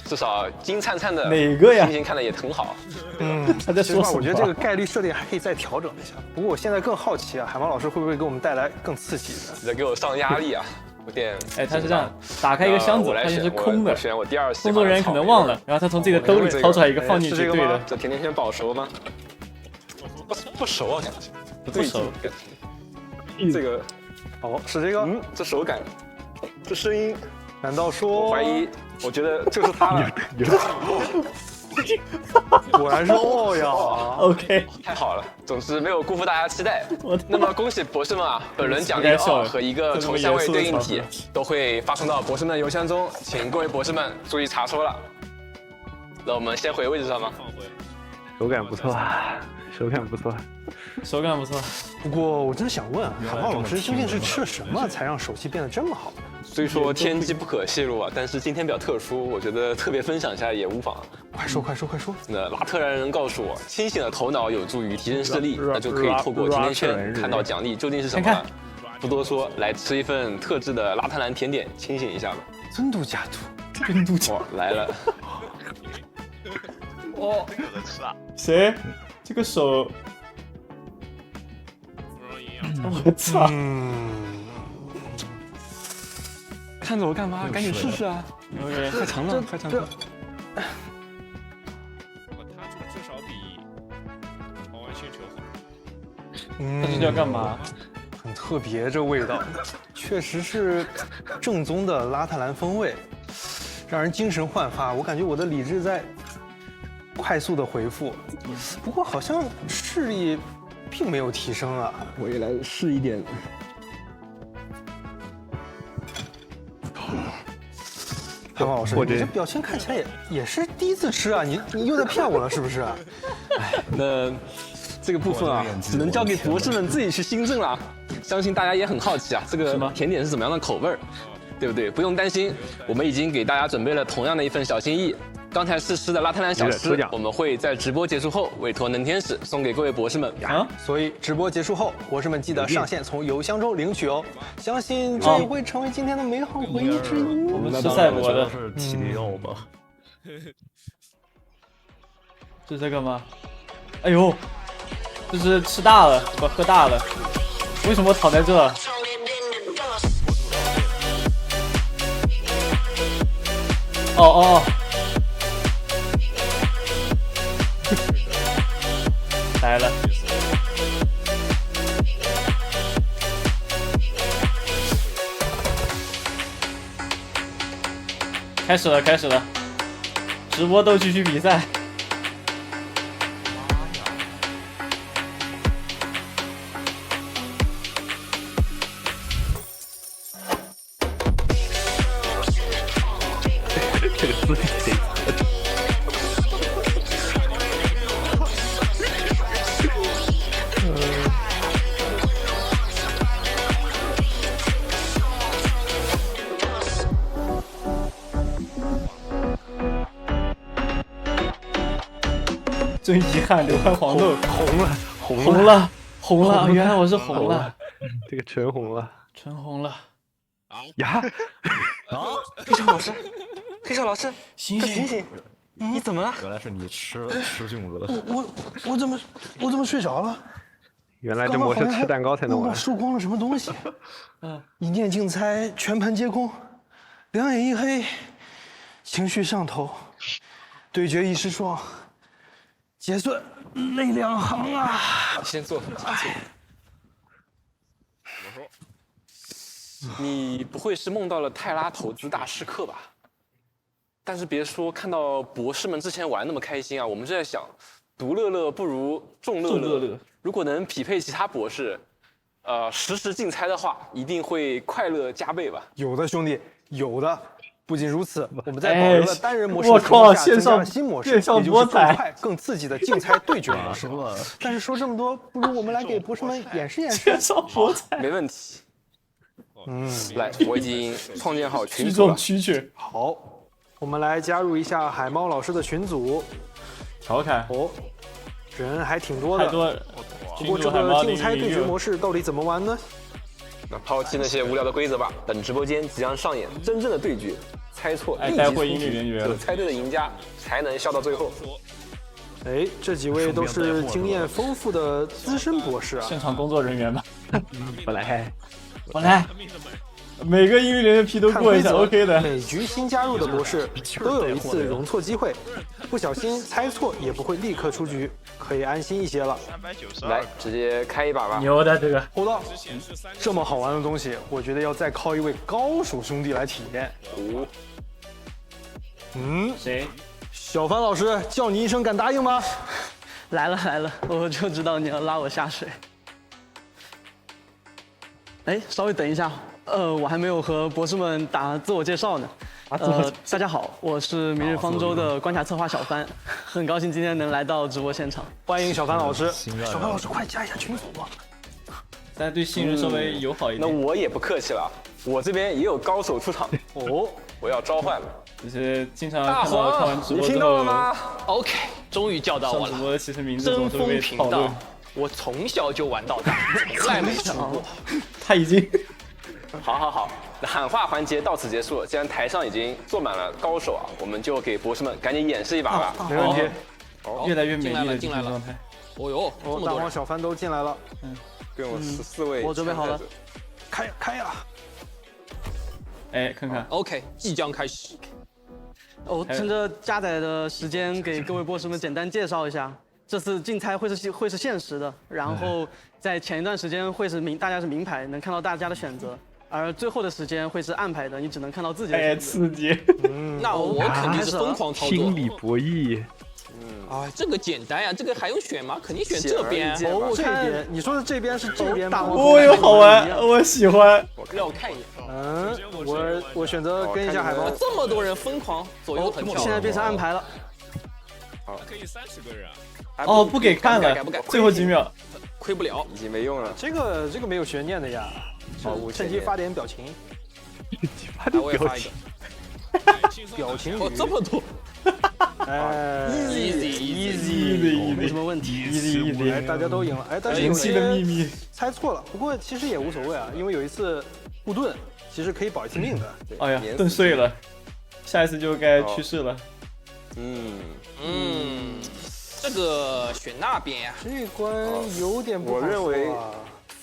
至少金灿灿的哪个呀星星看的也很好。他在说什么？其实吧我觉得这个概率设定还可以再调整一下。不过我现在更好奇啊，海猫老师会不会给我们带来更刺激的？你在给我上压力啊！有点。哎，他是这样，打开一个箱子，我来发现是选空的我。选我第二喜欢的工作人员可能忘了，然后他从自己的兜里掏出来一个放进去，是这个吗对的。这甜甜圈不好熟吗？不熟啊，感觉不对劲感觉。这个，哦，是这个。这手感，这声音，难道说？我怀疑，我觉得就是它了。果然是哦呀！ OK，太好了，总之没有辜负大家期待我。那么恭喜博士们啊，本轮奖励2和一个重相位对应体都会发送到博士们的邮箱中，请各位博士们注意查收了。那我们先回位置上吗？手感不错，手感不错。手感不错。不过我真想问啊，海猫老师究竟是吃了什么才让手气变得这么好？虽说天机不可泄露啊，但是今天比较特殊，我觉得特别分享一下也无妨。快说快说快说！那拉特兰人告诉我，清醒的头脑有助于提升视力，那就可以透过甜甜圈看到奖励究竟是什么了。不多说，来吃一份特制的拉特兰甜点，清醒一下吧。真度假度，真度假。哇，来了！哦，有的吃啊！谁？这个手，芙蓉营养我操！看着我干嘛？赶紧试试啊！ OK，快尝了，快尝了！它至少比黄丸星球好。这是要干嘛？很特别，这味道确实是正宗的拉特兰风味，让人精神焕发。我感觉我的理智在快速的回复，不过好像视力并没有提升啊。我也来试一点。海猫老师，你这表情看起来也是第一次吃啊？你又在骗我了是不是？那这个部分啊，只能交给博士们自己去新政了。相信大家也很好奇啊，这个甜点是怎么样的口味儿，对不对？不用担心，我们已经给大家准备了同样的一份小心意。刚才试吃的拉特兰小吃，我们会在直播结束后委托能天使送给各位博士们。所以直播结束后，博士们记得上线从邮箱中领取哦。相信这也会成为今天的美好回忆之一。我们吃赛博的。是体力肉吧？这是在干嘛？哎呦，这是吃大了，不喝大了。为什么我躺在这？哦，来了。开始了，直播斗蛐蛐比赛。这个字是谁？真遗憾，流块黄豆，红了，原来我是红了，这个纯红了，纯红了。呀！黑少老师，黑少老师，醒醒！你怎么了？原来是你吃菌子了。我怎么睡着了？原来这模式吃蛋糕才能玩。我输光了什么东西？一念竞猜，全盘皆空，两眼一黑，情绪上头，对决一时爽，结算泪两行啊！先坐。你不会是梦到了泰拉投资大师课吧？但是别说看到博士们之前玩那么开心啊，我们就在想，独乐乐不如众乐乐。如果能匹配其他博士，实时竞猜的话，一定会快乐加倍吧？有的兄弟，有的。不仅如此，我们在保留了单人模式我靠，增加了新模式，也就是更快、更刺激的竞猜对决模式。但是说这么多，不如我们来给博士们演示演示。线上博彩，没问题。来，我已经创建好群组了。蛐蛐。好，我们来加入一下海猫老师的群组。调侃哦，人还挺多的。太多了。不过这个竞猜对决模式到底怎么玩呢？那抛弃那些无聊的规则吧，本直播间即将上演真正的对决，猜错立即出局，有猜对的赢家才能笑到最后。哎，这几位都是经验丰富的资深博士啊！现场工作人员吧。我来，每个英语连的批都过一下 ，OK 的。每局新加入的博士都有一次容错机会，不小心猜错也不会立刻出局，可以安心一些了。来，直接开一把吧。牛的这个。hold on，这么好玩的东西，我觉得要再靠一位高手兄弟来体验。谁？小凡老师叫你一声，敢答应吗？来了，我就知道你要拉我下水。哎，稍微等一下，我还没有和博士们打自我介绍呢。大家好，我是明日方舟的关卡策划小帆，很高兴今天能来到直播现场。欢迎小凡老师。小凡老师，快加一下群组吧。大家对新人稍微友好一点。那我也不客气了，我这边也有高手出场哦，我要召唤了。就是经常看完直播你听到了吗 ？OK， 终于叫到我了。直播其实名字总是被频道，我从小就玩到大，从来没输过。他已经。好，那喊话环节到此结束。既然台上已经坐满了高手啊，我们就给博士们赶紧演示一把吧。没问题。越来越美丽的进来了状态。哦呦，大黄小帆都进来了。跟我14位。我准备好了，开呀！哎，看看。OK， 即将开始。我趁着加载的时间，给各位博士们简单介绍一下。这次竞猜会是限时的，然后在前一段时间会是大家是明牌，能看到大家的选择，而最后的时间会是暗牌的，你只能看到自己的选择。刺激！那我肯定是疯狂操作。心理博弈。这个简单呀，这个还用选吗？肯定选这边。哦，这边，你说的这边是这边吗？哦哟，好玩，我喜欢。让我看一眼。我选择跟一下海猫。这么多人疯狂左右横跳，现在变成暗牌了。可以30个人啊。哦，不给看了，最后几秒，亏不了，已经没用了。这个没有悬念的呀。趁机发点表情。我也发一个。表情哦，这么多。easy， 没什么问题 ，easy， 哎，大家都赢了，哎，但是有些猜错了，不过其实也无所谓啊，因为有一次护盾，其实可以保一次命的。哎呀，盾碎了，下一次就该去世了。这个选那边呀，这关有点不好说啊。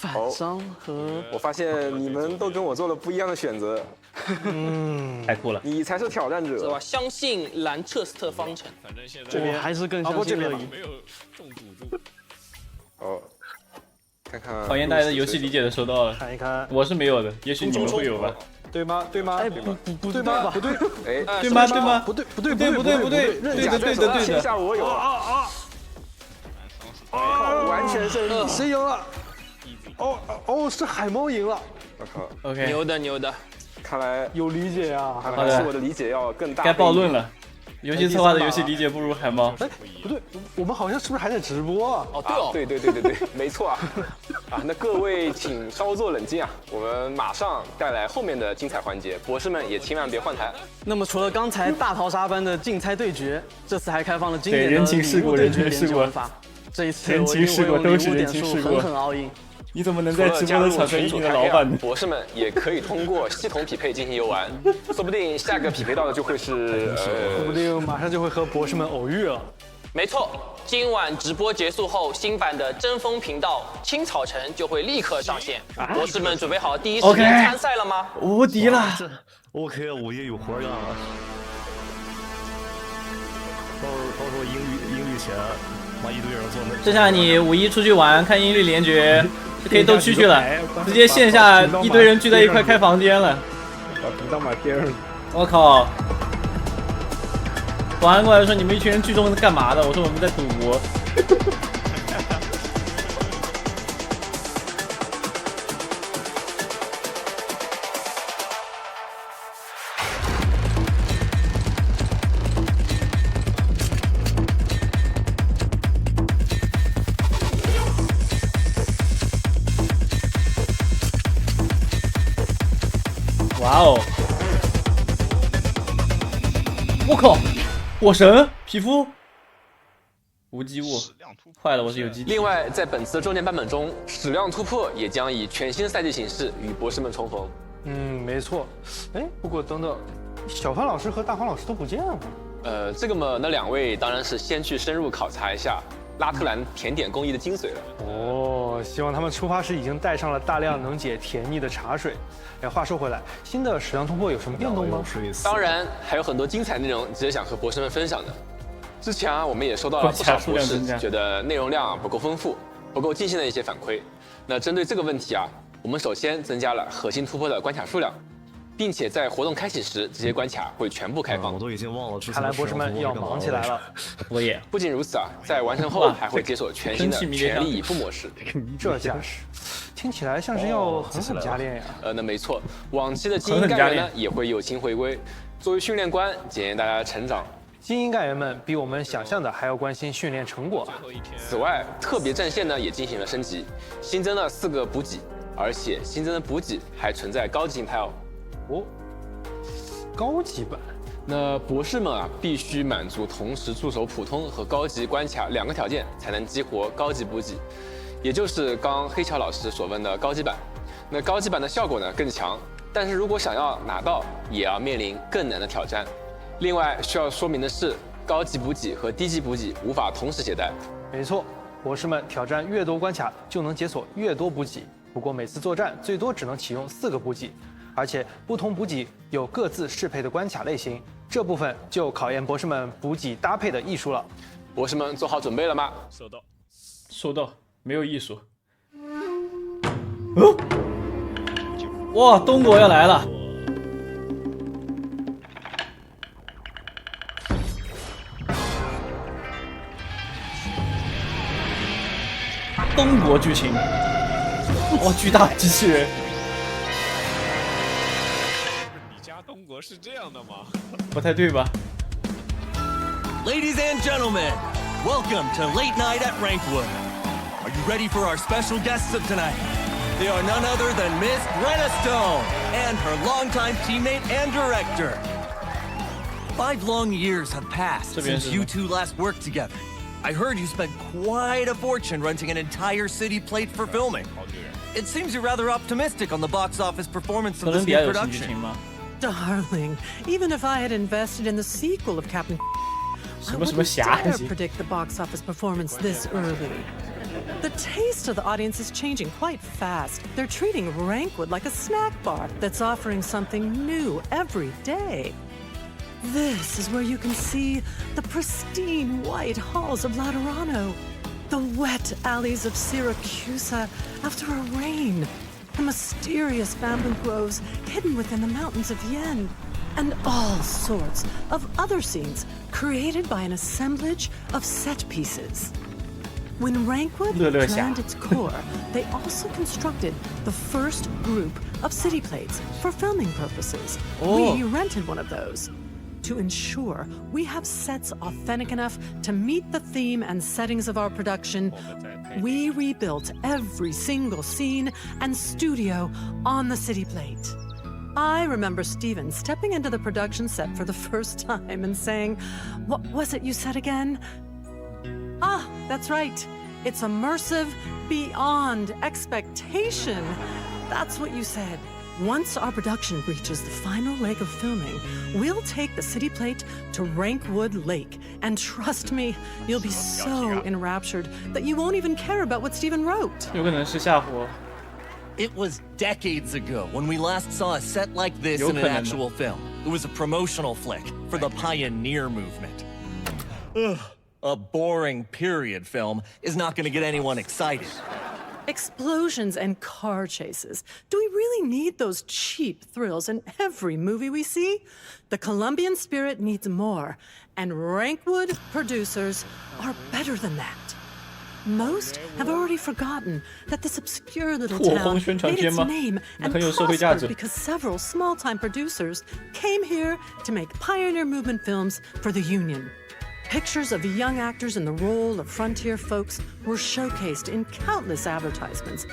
反伤和我发现你们都跟我做了不一样的选择，太酷了。你才是挑战是者。吧？相信兰彻斯特方程。反正现在这边还是更相信乐意。没有中赌注。哦，看看。考验大家的游戏理解的收到了，看一看，我是没有的，也许你们会有吧？对吗？对吗？哎，不对吧？不对，哎，对吗？对吗？不对，不对，对对的。天下我有完全胜利，谁赢了？哦，是海猫赢了。我靠， OK， 牛的。看来有理解呀。看来是我的理解要更大。该暴论了。游戏策划的游戏理解不如海猫。哎，不对，我们好像是不是还在直播啊？哦，对哦，对，没错啊。那各位请稍作冷静啊，我们马上带来后面的精彩环节，博士们也千万别换台。那么除了刚才大逃杀般的竞猜对决，这次还开放了经典的人情世故礼物对决连击玩法。这一次我一定会用礼物点数狠狠all in。你怎么能在直播的场成一名的老板呢？博士们也可以通过系统匹配进行游玩，说不定下个匹配到的就会是说不定马上就会和博士们偶遇了。没错，今晚直播结束后，新版的争锋频道青草城就会立刻上线。博士们准备好第一时间参赛了吗？无敌了！ OK， 午夜有活干了。到时候英语前，把一堆人坐那。这下你五一出去玩看音律联觉。可以都去了，直接线下一堆人聚在一块开房间了。把频道码贴上。我靠！保安过来说：“你们一群人聚众是干嘛的？”我说：“我们在赌博。”哇哦！我靠！火神皮肤无机物，坏了，我是有机体。另外，在本次的周年版本中，矢量突破也将以全新赛季形式与博士们重逢。没错。哎，不过等等，小范老师和大黄老师都不见了。这个嘛，那两位当然是先去深入考察一下拉特兰甜点工艺的精髓了。哦，希望他们出发时已经带上了大量能解甜腻的茶水。哎，话说回来，新的矢量突破有什么变动吗？当然，还有很多精彩内容值得想和博士们分享的。之前我们也收到了不少博士觉得内容量不够丰富、不够尽兴的一些反馈。那针对这个问题我们首先增加了核心突破的关卡数量，并且在活动开启时，这些关卡会全部开放。我都已经忘了之前。看来博士们要忙起来了。我也。不仅如此在完成后还会解锁全新的全力以赴模式。这架势，听起来像是要狠狠加练呀。那没错，往期的精英干员呢也会友情回归，作为训练官检验大家的成长。精英干员们比我们想象的还要关心训练成果。此外，特别战线呢也进行了升级，新增了4个补给，而且新增的补给还存在高级形态哦，高级版。那博士们必须满足同时驻守普通和高级关卡2个条件，才能激活高级补给，也就是刚黑桥老师所问的高级版。那高级版的效果呢更强，但是如果想要拿到，也要面临更难的挑战。另外需要说明的是，高级补给和低级补给无法同时携带。没错，博士们挑战越多关卡就能解锁越多补给，不过每次作战最多只能启用4个补给，而且不同补给有各自适配的关卡类型，这部分就考验博士们补给搭配的艺术了。博士们做好准备了吗？收到，没有艺术。哇，东国要来了！东国剧情，哇，巨大机器人！你家东国是这样的吗？不太对吧 ？Ladies and gentlemen, welcome to Late Night at Rankwood. Are you ready for our special guests of tonight? They are none other than Miss Brenna Stone and her longtime teammate and director. 5 long years have passed since you two last worked together. I heard you spent quite a fortune renting an entire city plate for filming. It seems you're rather optimistic on the box office performance of this new production. Darling, even if I had invested in the sequel of Captain, I wouldn't dare predict the box office performance this early. The taste of the audience is changing quite fast. They're treating Rankwood like a snack bar that's offering something new every day. This is where you can see the pristine white halls of Laterano, the wet alleys of Syracusa after a rain, the mysterious bamboo groves hidden within the mountains of Yen, and all sorts of other scenes created by an assemblage of set pieces. When Rankwood planned its core, they also constructed the first group of city plates for filming purposes. We rented one of those. To ensure we have sets authentic enough to meet the theme and settings of our production, we rebuilt every single scene and studio on the city plate. I remember Steven stepping into the production set for the first time and saying, "What was it you said again?" Ah, that's right. It's immersive beyond expectation. That's what you said. Once our production reaches the final leg of filming, we'll take the city plate to Rankwood Lake. And trust me, you'll be so enraptured that you won't even care about what Steven wrote. 有可能是夏火。 It was decades ago when we last saw a set like this in an actual film. It was a promotional flick for the Pioneer movement. Ugh, a boring period film is not going to get anyone excited. Explosions and car chases. Do we really need those cheap thrills in every movie we see? The Colombian spirit needs more, and Rankwood producers are better than that. Most have already forgotten that this obscure little town made its name and prospered because several small-time producers came here to make pioneer movement films for the Union. Pictures of young actors in the role of frontier folks were showcased in countless advertisements.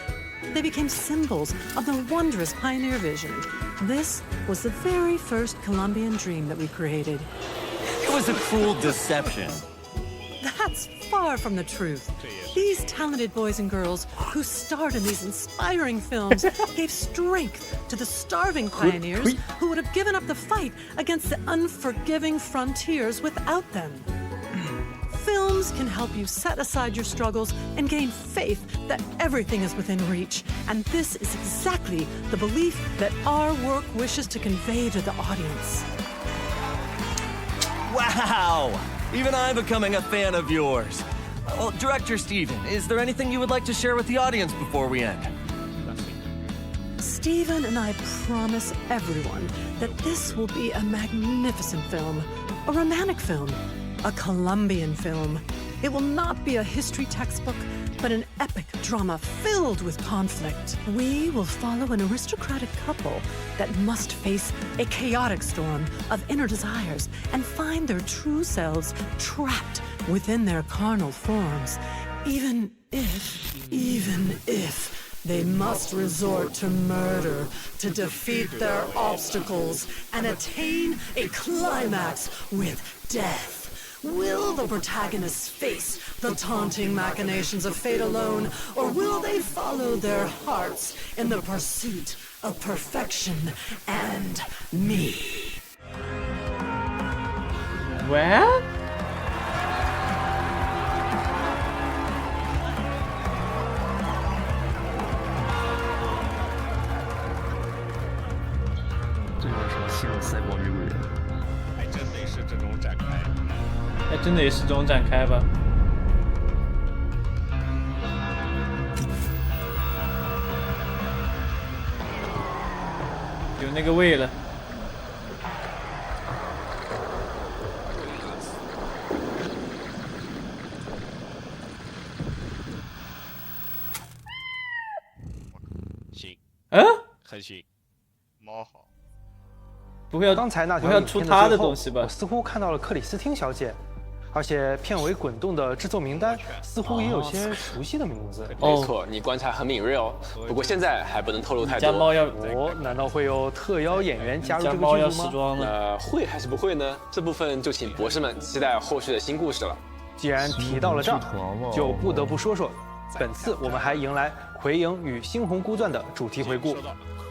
They became symbols of the wondrous pioneer vision. This was the very first Colombian dream that we created. It was a cruel deception. That's far from the truth. These talented boys and girls who starred in these inspiring films gave strength to the starving pioneers who would have given up the fight against the unforgiving frontiers without them. Films can help you set aside your struggles and gain faith that everything is within reach. And this is exactly the belief that our work wishes to convey to the audience. Wow! Even I'm becoming a fan of yours. Well, Director Steven, is there anything you would like to share with the audience before we end? Steven and I promise everyone that this will be a magnificent film, a romantic film, a Colombian film. It will not be a history textbook, but an epic drama filled with conflict. We will follow an aristocratic couple that must face a chaotic storm of inner desires and find their true selves trapped within their carnal forms, even if they must resort to murder to defeat their obstacles and attain a climax with death. Will the protagonists face the taunting machinations of fate alone, or will they follow their hearts in the pursuit of perfection and me? Well?还真的也是这种展开吧。有那个味了。行。嗯？很行。猫好。不会要刚才那条影片的最后，我似乎看到了克里斯汀小姐，而且片尾滚动的制作名单似乎也有些熟悉的名字。没错，你观察很敏锐哦。不过现在还不能透露太多。家猫要难道会有特邀演员加入这个剧组吗？会还是不会呢？这部分就请博士们期待后续的新故事了。既然提到了这儿，就不得不说说，本次我们还迎来《魁影与猩红孤钻》的主题回顾。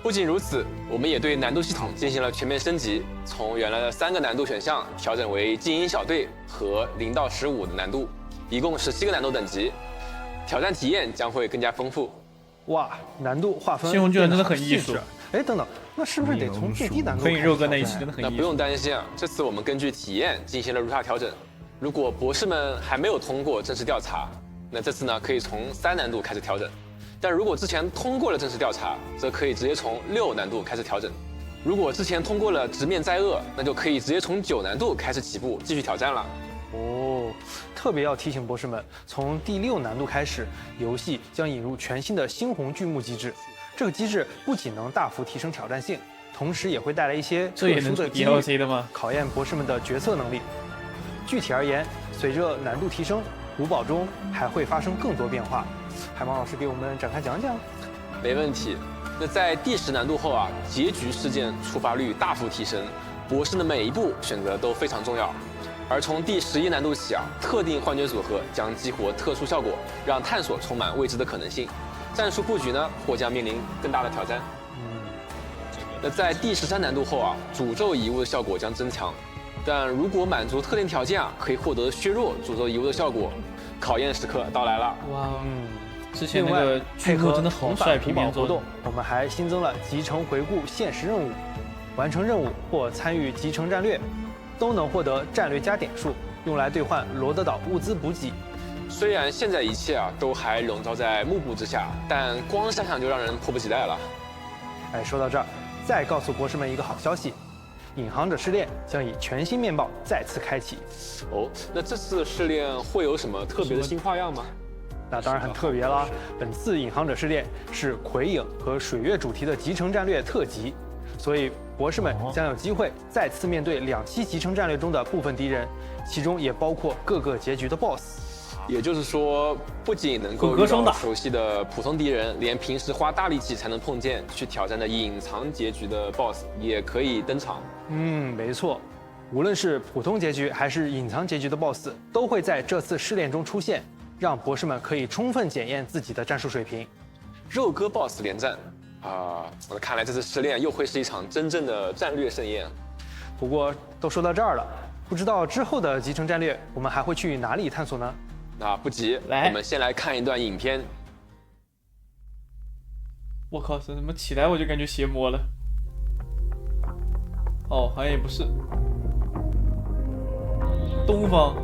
不仅如此，我们也对难度系统进行了全面升级，从原来的3个难度选项调整为精英小队和0到15的难度，一共17个难度等级。挑战体验将会更加丰富。哇，难度划分新红巨人真的很艺术。哎，等等，那是不是得从最低难度？黑影肉哥那一期真的很艺术。那不用担心啊，这次我们根据体验进行了如下调整。如果博士们还没有通过正式调查，那这次呢可以从3难度开始调整；但如果之前通过了正式调查，则可以直接从6难度开始调整。如果之前通过了直面灾厄，那就可以直接从9难度开始起步继续挑战了。哦，特别要提醒博士们，从第6难度开始，游戏将引入全新的猩红巨幕机制。这个机制不仅能大幅提升挑战性，同时也会带来一些特殊的机遇，考验博士们的决策能力。具体而言，随着难度提升，古堡中还会发生更多变化。海芒老师给我们展开讲讲。没问题。那在第10难度后啊，结局事件触发率大幅提升，博士的每一步选择都非常重要。而从第11难度起啊，特定幻觉组合将激活特殊效果，让探索充满未知的可能性。战术布局呢，或将面临更大的挑战。那在第13难度后啊，诅咒遗物的效果将增强，但如果满足特定条件啊，可以获得削弱诅咒遗物的效果。考验时刻到来了！哇，之前那个巨幕真的好帅，平面活动，我们还新增了集成回顾现实任务，完成任务或参与集成战略，都能获得战略加点数，用来兑换罗德岛物资补给。虽然现在一切啊都还笼罩在幕布之下，但光想想就让人迫不及待了。哎，说到这儿，再告诉博士们一个好消息，隐航者试炼将以全新面貌再次开启。哦，那这次试炼会有什么特别的新花样吗？那当然很特别啦！本次隐航者试炼是魁影和水月主题的集成战略特辑，所以博士们将有机会再次面对2期集成战略中的部分敌人，其中也包括各个结局的 BOSS。也就是说，不仅能够遇到熟悉的普通敌人，连平时花大力气才能碰见、去挑战的隐藏结局的 BOSS 也可以登场。没错，无论是普通结局还是隐藏结局的 BOSS， 都会在这次试炼中出现，让博士们可以充分检验自己的战术水平。肉鸽 BOSS 连战看来这次试炼又会是一场真正的战略盛宴。不过都说到这儿了，不知道之后的集成战略我们还会去哪里探索呢？那不急，我们先来看一段影片。我靠，这怎么起来我就感觉邪魔了？哦，好像也不是。东方，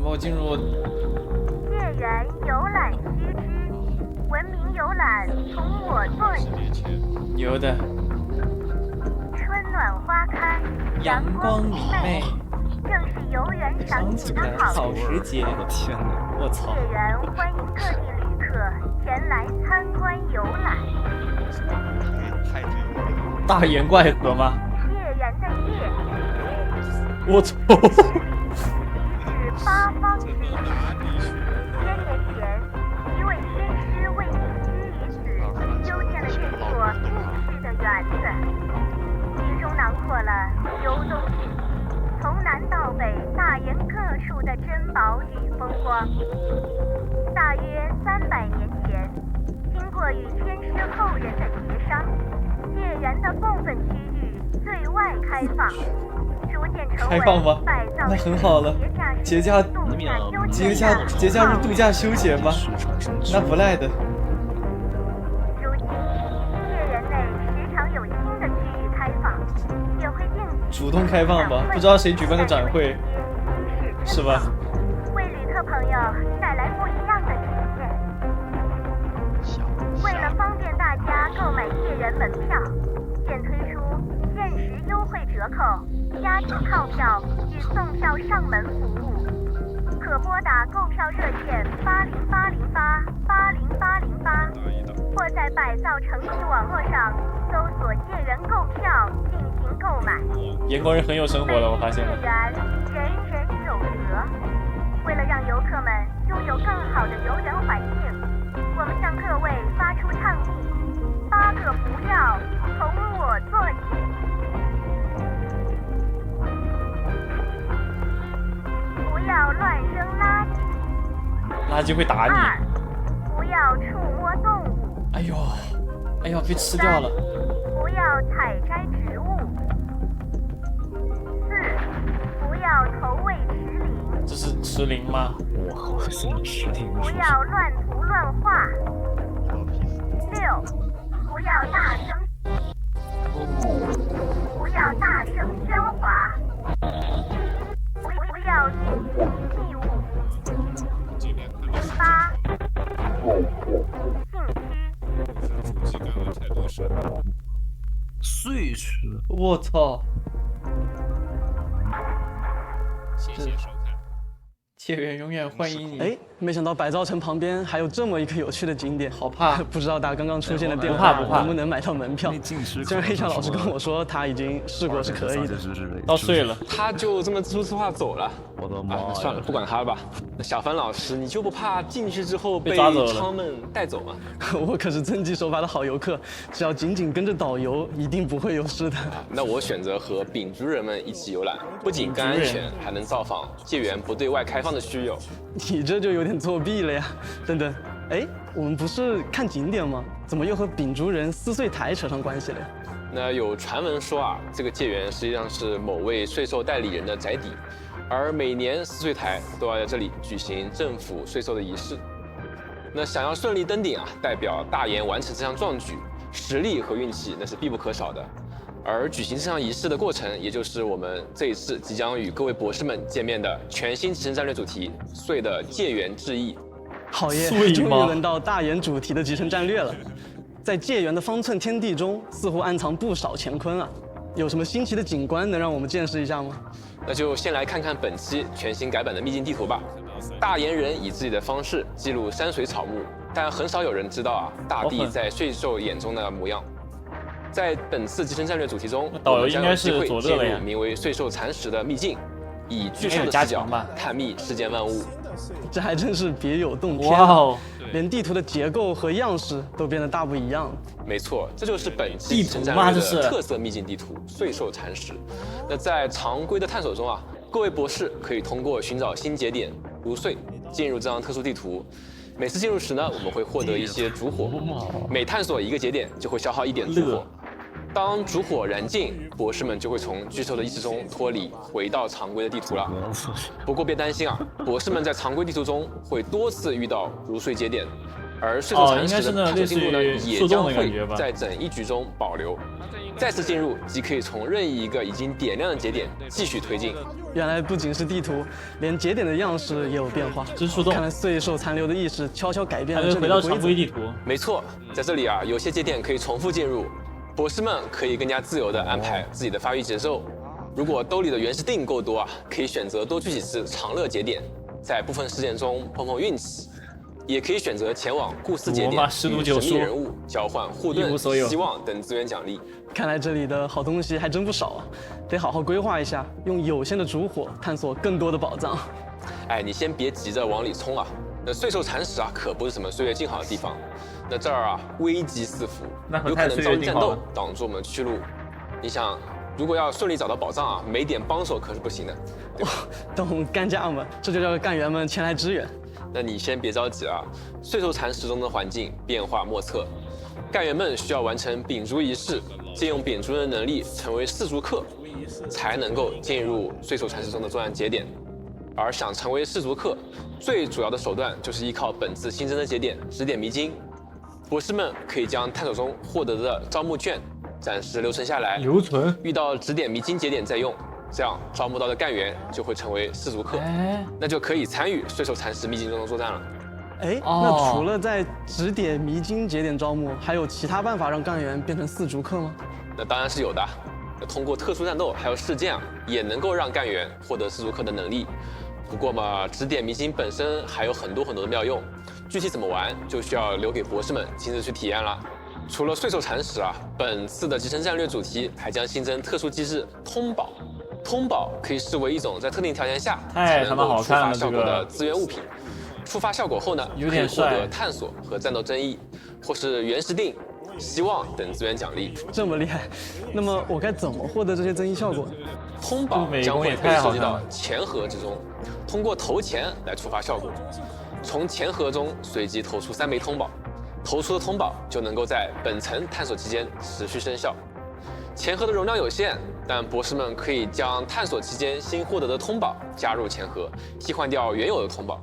我进入。夜园游览须知，文明游览从我做起。牛的。春暖花开，阳光明媚。正是游园赏景的好时节。我的天哪！我操！夜园欢迎各地旅客前来参观游览。大岩怪河吗？夜园的夜。我操！是八方之地。千年前，一位仙师为隐居于此，修建了这座密室的园子，其中囊括了游东信西。从南到北，大研各处的珍宝与风光。大约300年前，经过与天师后人的协商，夜园的部分区域对外开放，逐渐成为百造那很好了。节假日度假休闲吗？那不赖的。如今，夜园内时常有新的区域开放，也会定期主动开放吧，不知道谁举办的展会，是吧？为旅客朋友带来不一样的体验。为了方便大家购买夜园门票，现推出限时优惠折扣、家庭套票与送票上门服务。可拨打购票热线80808，或在百造城区网络上搜索夜园购票进行购买。严国人很有生活了，我发现了。夜园人人有责。为了让游客们拥有更好的游园环境，我们向各位发出倡议：8个不要从我做起。不要乱扔垃圾。垃圾会打你。2，不要触摸动物。哎呦，被吃掉了。3，不要采摘植物。4，不要投喂池林。这是池灵吗？我靠，什么池灵？不要乱涂乱画。6，不要大声。不要大声喧哗。不要进行义务。8，禁区。碎尸！我操！谢谢收看。界缘永远欢迎你。哎，没想到百兆城旁边还有这么一个有趣的景点，好怕！不知道大家刚刚出现的电话能不能买到门票？虽然黑强老师跟我说他已经试过是可以的，到碎了，他就这么自说自话走了。我的妈！算了，不管他了吧。那小帆老师，你就不怕进去之后被抓走了昌们带走吗？我可是遵纪守法的好游客，只要紧紧跟着导游，一定不会有事的。那我选择和秉族人们一起游览，不仅更安全，还能造访界缘不对外开放的区域哦。你这就有点作弊了呀！等等，哎，我们不是看景点吗？怎么又和秉族人撕碎台扯上关系了呀？那有传闻说啊，这个界缘实际上是某位税收代理人的宅邸，而每年撕碎台都要在这里举行政府税收的仪式。那想要顺利登顶啊，代表大研完成这项壮举，实力和运气那是必不可少的。而举行这项仪式的过程，也就是我们这一次即将与各位博士们见面的全新集成战略主题——岁的界缘致意。好耶，终于轮到大研主题的集成战略了。在界缘的方寸天地中，似乎暗藏不少乾坤啊！有什么新奇的景观能让我们见识一下吗？那就先来看看本期全新改版的秘境地图吧。大研人以自己的方式记录山水草木，但很少有人知道啊，大地在税兽眼中的模样。在本次集成战略主题中，导游应该是佐进乐了呀。入名为税兽蚕食的秘境，以巨兽的视角探秘世间万物。这还真是别有洞天哇哦！连地图的结构和样式都变得大不一样。没错，这就是本期集成战略的特色秘境地图——岁兽蚕食。那在常规的探索中啊，各位博士可以通过寻找新节点如岁进入这张特殊地图。每次进入时呢，我们会获得一些烛火，每探索一个节点就会消耗1点烛火。当烛火燃尽，博士们就会从巨兽的意识中脱离，回到常规的地图了。不过别担心啊，博士们在常规地图中会多次遇到如岁节点，而岁兽蚕食的探索进度呢，也将会在整一局中保留。再次进入即可以从任意一个已经点亮的节点继续推进。原来不仅是地图，连节点的样式也有变化。这是树洞。看来岁兽残留的意识悄悄改变了这里的回到常规地图。没错，在这里啊，有些节点可以重复进入。博士们可以更加自由地安排自己的发育节奏。如果兜里的原石锭够多啊，可以选择多去几次长乐节点，在部分事件中碰碰运气。也可以选择前往故事节点，与神秘人物交换护盾、希望等资源奖励。看来这里的好东西还真不少啊，得好好规划一下，用有限的烛火探索更多的宝藏。哎，你先别急着往里冲啊！那岁兽蚕食啊，可不是什么岁月静好的地方。那这儿啊，危机四伏，有可能遭遇战斗，挡住我们去路。你想，如果要顺利找到宝藏啊，没点帮手可是不行的，对吧？懂干架们，这就叫干员们前来支援。那你先别着急啊，岁兽蚕食中的环境变化莫测，干员们需要完成秉烛仪式，借用秉烛人的能力成为氏族客，才能够进入岁兽蚕食中的作战节点。而想成为氏族客，最主要的手段就是依靠本次新增的节点指点迷津。博士们可以将探索中获得的招募券暂时留存下来，遇到指点迷津节点再用，这样招募到的干员就会成为氏族客，那就可以参与岁兽蚕食秘境中的作战了。哎，那除了在指点迷津节点招募，还有其他办法让干员变成氏族客吗？那当然是有的。通过特殊战斗还有事件啊，也能够让干员获得氏族客的能力。不过嘛，指点迷津本身还有很多的妙用，具体怎么玩就需要留给博士们亲自去体验了。除了岁兽蚕食啊，本次的集成战略主题还将新增特殊机制通宝。通宝可以视为一种在特定条件下才能够触发效果的资源物品。触发效果后呢，可以获得探索和战斗争议，或是原石锭、希望等资源奖励。这么厉害，那么我该怎么获得这些增益效果？通宝将会被涉及到钱盒之中，通过投钱来触发效果。从钱盒中随机投出3枚通宝，投出的通宝就能够在本层探索期间持续生效。钱盒的容量有限，但博士们可以将探索期间新获得的通宝加入钱盒，替换掉原有的通宝。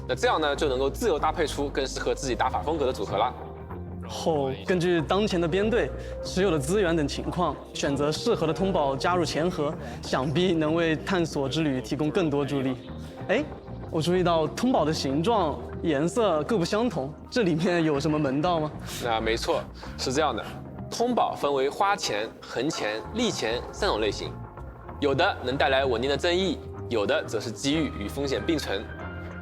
那这样呢，就能够自由搭配出更适合自己打法风格的组合啦。后根据当前的编队、持有的资源等情况，选择适合的通宝加入钱盒，想必能为探索之旅提供更多助力。哎，我注意到通宝的形状、颜色各不相同，这里面有什么门道吗？那没错，是这样的，通宝分为花钱、横钱、利钱3种类型，有的能带来稳定的增益，有的则是机遇与风险并存。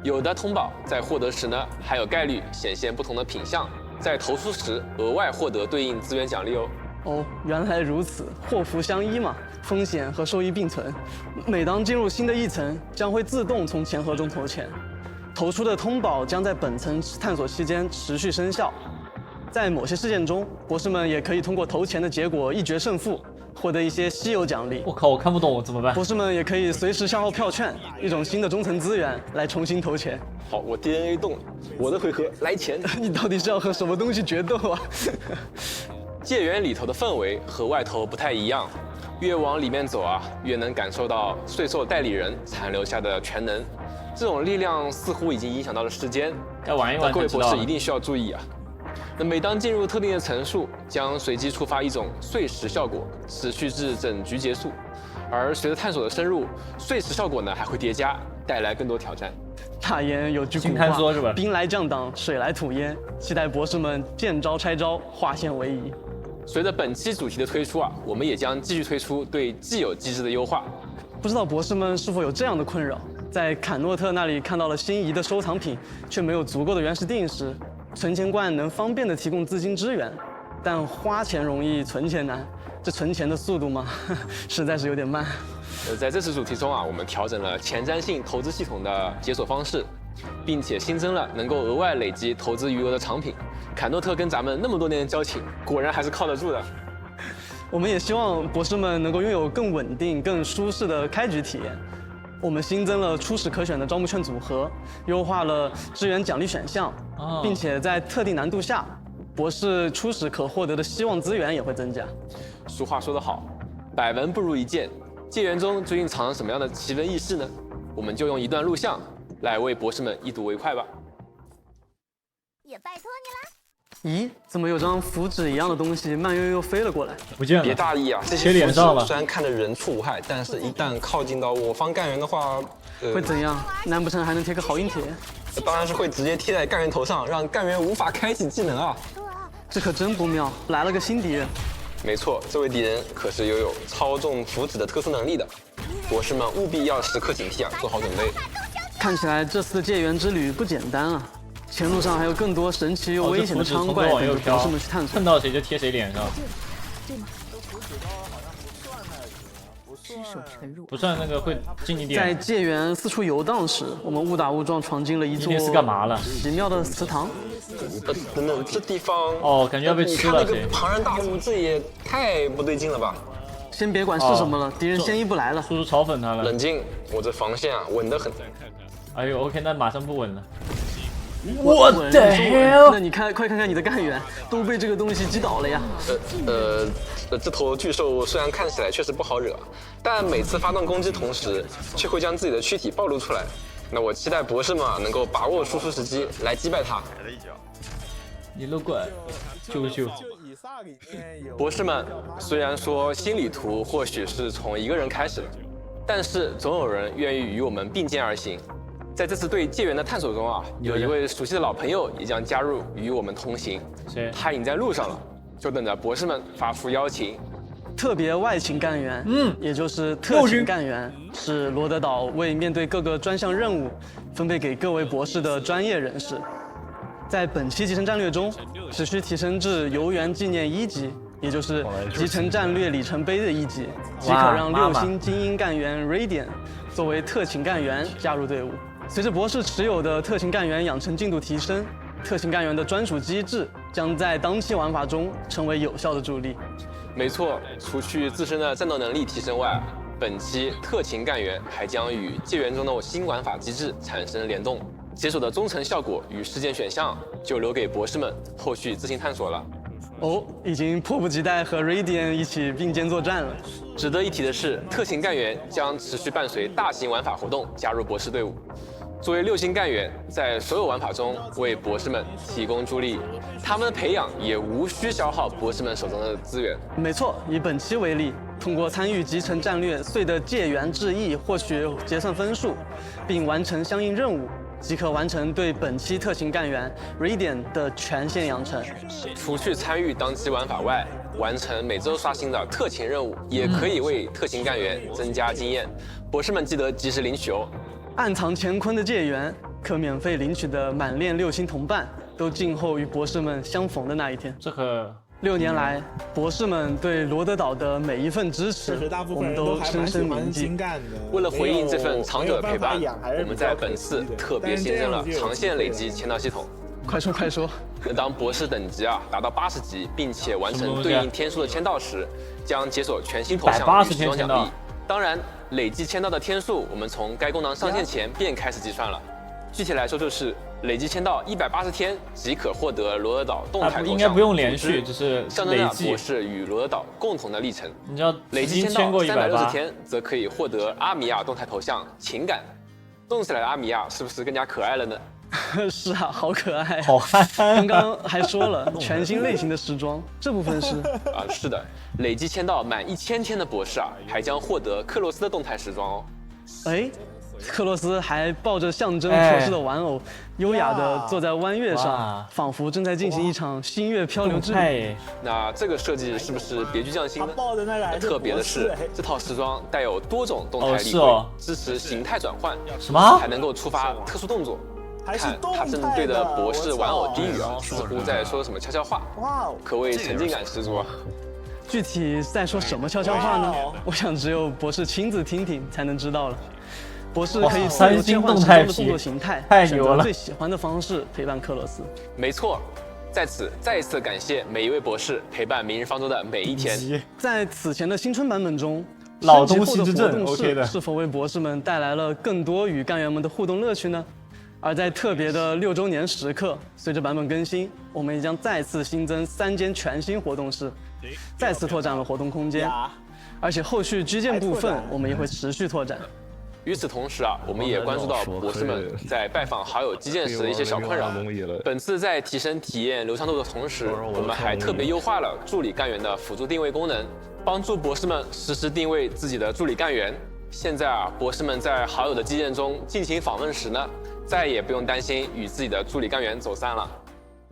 有的通宝在获得时呢，还有概率显现不同的品相，在投出时额外获得对应资源奖励哦。哦，原来如此，祸福相依嘛，风险和收益并存。每当进入新的一层，将会自动从钱盒中投钱，投出的通宝将在本层探索期间持续生效。在某些事件中，博士们也可以通过投钱的结果一决胜负，获得一些稀有奖励。我靠，我看不懂怎么办？博士们也可以随时消耗票券，一种新的中层资源来重新投钱。好，我 DNA 动了，我的回合来钱。你到底是要和什么东西决斗啊？界园里头的氛围和外头不太一样，越往里面走啊，越能感受到岁兽代理人残留下的全能，这种力量似乎已经影响到了时间。要玩一玩各位才知道博士一定需要注意啊。那每当进入特定的层数，将随机触发一种碎石效果，持续至整局结束。而随着探索的深入，碎石效果呢还会叠加，带来更多挑战。大言有句古话是吧？兵来将挡，水来土掩。期待博士们见招拆招，化险为夷。随着本期主题的推出啊，我们也将继续推出对既有机制的优化。不知道博士们是否有这样的困扰？在坎诺特那里看到了心仪的收藏品，却没有足够的原始定时，存钱罐能方便地提供资金支援，但花钱容易，存钱难。这存钱的速度嘛，实在是有点慢。在这次主题中啊，我们调整了前瞻性投资系统的解锁方式，并且新增了能够额外累积投资余额的藏品。坎诺特跟咱们那么多年的交情，果然还是靠得住的。我们也希望博士们能够拥有更稳定、更舒适的开局体验。我们新增了初始可选的招募券组合，优化了支援奖励选项，并且在特定难度下，博士初始可获得的希望资源也会增加。俗话说得好，百闻不如一见。界园中究竟藏着什么样的奇闻异事呢？我们就用一段录像来为博士们一睹为快吧。也拜托你啦。咦，怎么有张符纸一样的东西慢悠悠飞了过来？不见了。别大意啊，这些符纸虽然看着人畜无害，但是一旦靠近到我方干员的话，会怎样？难不成还能贴个好运帖？当然是会直接贴在干员头上，让干员无法开启技能啊！这可真不妙，来了个新敌人。没错，这位敌人可是拥有操纵符纸的特殊能力的，博士们务必要时刻警惕啊，做好准备。看起来这次的界园之旅不简单啊！前路上还有更多神奇又危险的仓怪等着博士们去探索。碰到谁就贴谁脸上。不算那个会近一点。在界园四处游荡时，我们误打误撞闯进了一座是干嘛了？奇妙的祠堂。等等，这地方哦，感觉要被吃了。你看那个庞然大物，这也太不对劲了吧！先别管是什么了，敌人先一步来了。叔叔嘲讽他了。冷静，我这防线啊稳得很。哎呦 ，OK， 那马上不稳了。我的 hell！ 那你看，快看看你的干员，都被这个东西击倒了呀。这头巨兽虽然看起来确实不好惹，但每次发动攻击同时，却会将自己的躯体暴露出来。那我期待博士们能够把握输出时机来击败他。你漏怪，救救！博士们，虽然说新旅途或许是从一个人开始的，但是总有人愿意与我们并肩而行。在这次对界园的探索中啊，有一位熟悉的老朋友也将加入与我们同行。谁？他已经在路上了，就等着博士们发出邀请。特别外勤干员，也就是特勤干员，是罗德岛为面对各个专项任务分配给各位博士的专业人士。在本期集成战略中，只需提升至游园纪念1级，也就是集成战略里程碑的1级，即可让6星精英干员 Radiant 作为特勤干员加入队伍。随着博士持有的特勤干员养成进度提升，特勤干员的专属机制将在当期玩法中成为有效的助力。没错，除去自身的战斗能力提升外，本期特勤干员还将与界园中的新玩法机制产生联动。解锁的忠诚效果与事件选项就留给博士们后续自行探索了。哦，已经迫不及待和 Radiant 一起并肩作战了。值得一提的是，特勤干员将持续伴随大型玩法活动加入博士队伍。作为6星干员，在所有玩法中为博士们提供助力，他们的培养也无需消耗博士们手中的资源。没错，以本期为例，通过参与集成战略遂的借援致意，获取结算分数，并完成相应任务，即可完成对本期特勤干员 Radiant 的全线养成。除去参与当期玩法外，完成每周刷新的特勤任务，也可以为特勤干员增加经验。博士们记得及时领取哦。暗藏乾坤的借援，可免费领取的满练6星同伴，都静候与博士们相逢的那一天。这可6年来，博士们对罗德岛的每一份支持，我们都深深铭记。为了回应这份长久的陪伴，我们在本次特别新增了长线累积签到系统。快说快说！当博士等级达到80级，并且完成对应天数的签到时，将解锁全新头像与时装奖励。当然，累计签到的天数，我们从该功能上线前便开始计算了。具体来说，就是累计签到180天即可获得罗德岛动态头像。应该不用连续，只是象征了博士与罗德岛共同的历程。你知道，累计签到360天，则可以获得阿米亚动态头像情感。动起来的阿米亚是不是更加可爱了呢？是啊，好可爱，好憨。刚刚还说了全新类型的时装，这部分是是的，累计签到满1000天的博士还将获得克洛斯的动态时装哦。哎，克洛斯还抱着象征博士的玩偶，优雅地坐在弯月上，仿佛正在进行一场星月漂流之旅。那这个设计是不是别具匠心呢？特别的是，这套时装带有多种动态立绘，支持形态转换，什么还能够触发特殊动作。看，他正对着博士玩偶低语似乎在说什么悄悄话，可谓沉浸感十足啊。具体在说什么悄悄话呢？我想只有博士亲自听听才能知道了。博士可以自由切换时装的动作形态，选择最喜欢的方式陪伴克洛斯。没错，在此再一次感谢每一位博士陪伴明日方舟的每一天。在此前的新春版本中，老东西之阵 OK 的，是否为博士们带来了更多与干员们的互动乐趣呢？而在特别的6周年时刻，随着版本更新，我们也将再次新增3间全新活动室，再次拓展了活动空间。而且后续居建部分，我们也会持续拓展。与此同时我们也关注到博士们在拜访好友基建时的一些小困扰。本次在提升体验流畅度的同时，我们还特别优化了助理干员的辅助定位功能，帮助博士们实时定位自己的助理干员。现在博士们在好友的基建中进行访问时呢，再也不用担心与自己的助理干员走散了。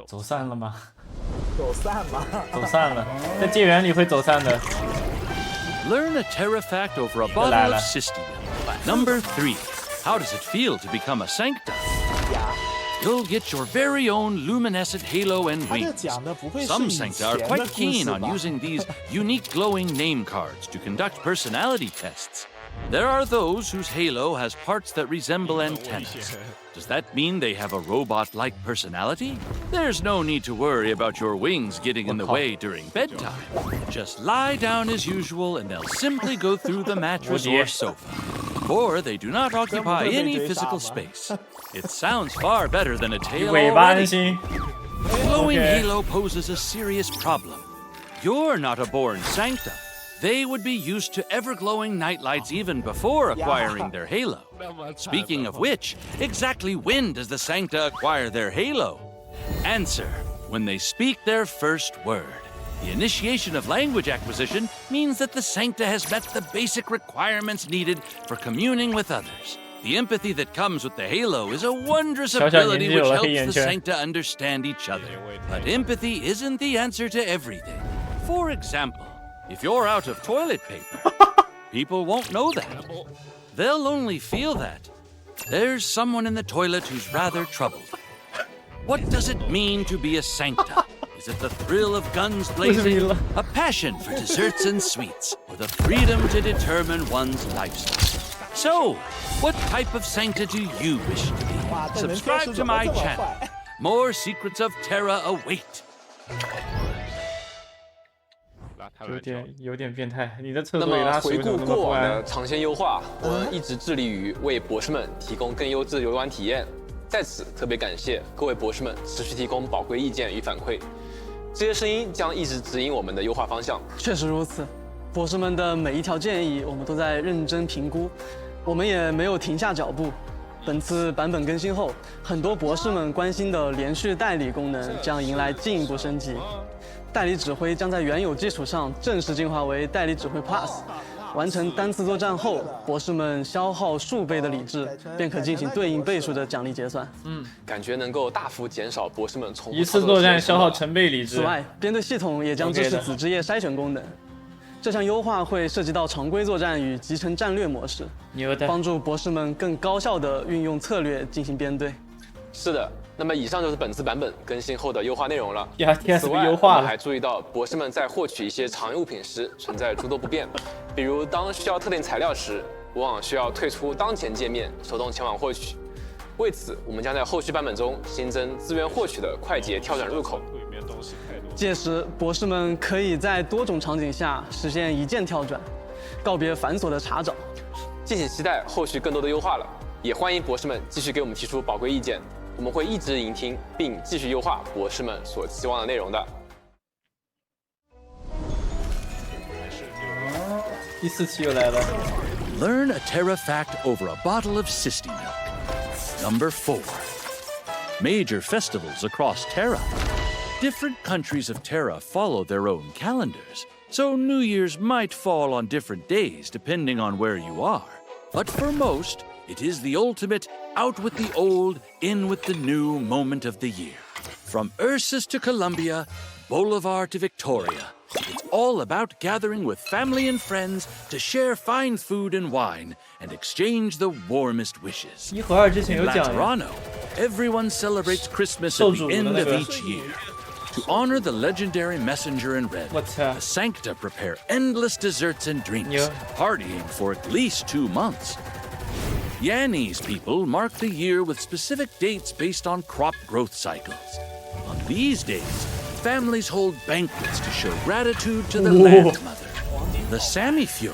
走散了吗？走散吗？走散了，在借援里会走散的。Learn a Terra fact over a bottle of System. Number 3. How does it feel to become a Sancta? You'll get your very own luminescent halo and wings. Some Sancta are quite keen on using these unique glowing name cards to conduct personality tests. There are those whose halo has parts that resemble antennas. Does that mean they have a robot-like personality? There's no need to worry about your wings getting in the way during bedtime. Just lie down as usual and they'll simply go through the mattress or sofa. For they do not occupy any physical space. It sounds far better than a tail already. Glowing halo poses a serious problem. You're not a born Sancta. They would be used to ever-glowing nightlights even before acquiring their halo. Speaking of which, exactly when does the Sancta acquire their halo? Answer: when they speak their first word. The initiation of language acquisition means that the Sancta has met the basic requirements needed for communing with others. The empathy that comes with the halo is a wondrous ability which helps the Sancta understand each other. But empathy isn't the answer to everything. For example, if you're out of toilet paper, people won't know that. They'll only feel that there's someone in the toilet who's rather troubled. What does it mean to be a Sancta? Is it the thrill of guns blazing, a passion for desserts and sweets, or the freedom to determine one's lifestyle? So, what type of Sancta do you wish to be? Subscribe to my channel. More secrets of Terra await. 有点变态，你的厕所那么里拉回顾过往的的长线优化，我们一直致力于为博士们提供更优质的游玩体验。在此特别感谢各位博士们持续提供宝贵意见与反馈。这些声音将一直指引我们的优化方向。确实如此，博士们的每一条建议我们都在认真评估，我们也没有停下脚步。本次版本更新后，很多博士们关心的连续代理功能将迎来进一步升级。代理指挥将在原有基础上正式进化为代理指挥 Plus。完成单次作战后，博士们消耗数倍的理智，便可进行对应倍数的奖励结算。感觉能够大幅减少博士们重复一次作战消耗成倍理智。此外，编队系统也将支持子之夜筛选功能。这项优化会涉及到常规作战与集成战略模式，帮助博士们更高效地运用策略进行编队。是的，那么以上就是本次版本更新后的优化内容了。此外，我们还注意到博士们在获取一些常用物品时存在诸多不便，比如当需要特定材料时，往往需要退出当前界面，手动前往获取。为此，我们将在后续版本中新增资源获取的快捷跳转入口。届时，博士们可以在多种场景下实现一键跳转，告别繁琐的查找。敬请期待后续更多的优化了，也欢迎博士们继续给我们提出宝贵意见，我们会一直聆听并继续优化博士们所期望的内容的。第4期又来了。Learn a Terra fact over a bottle of Sisti milk. Number 4. Major festivals across Terra. Different countries of Terra follow their own calendars, so New Year's might fall on different days depending on where you are. But for most, it is the ultimate out with the old, in with the new moment of the year. From Ursus to Columbia, Bolivar to Victoria, it's all about gathering with family and friends to share fine food and wine and exchange the warmest wishes. 1和2之前有讲。 In Laterano, everyone celebrates Christmas at the end of each year. To honor the legendary messenger in red, the Sancta prepare endless desserts and drinks, partying for at least 2 months. Yanni's people mark the year with specific dates based on crop growth cycles. On these days, families hold banquets to show gratitude to the land mother. The Samifjord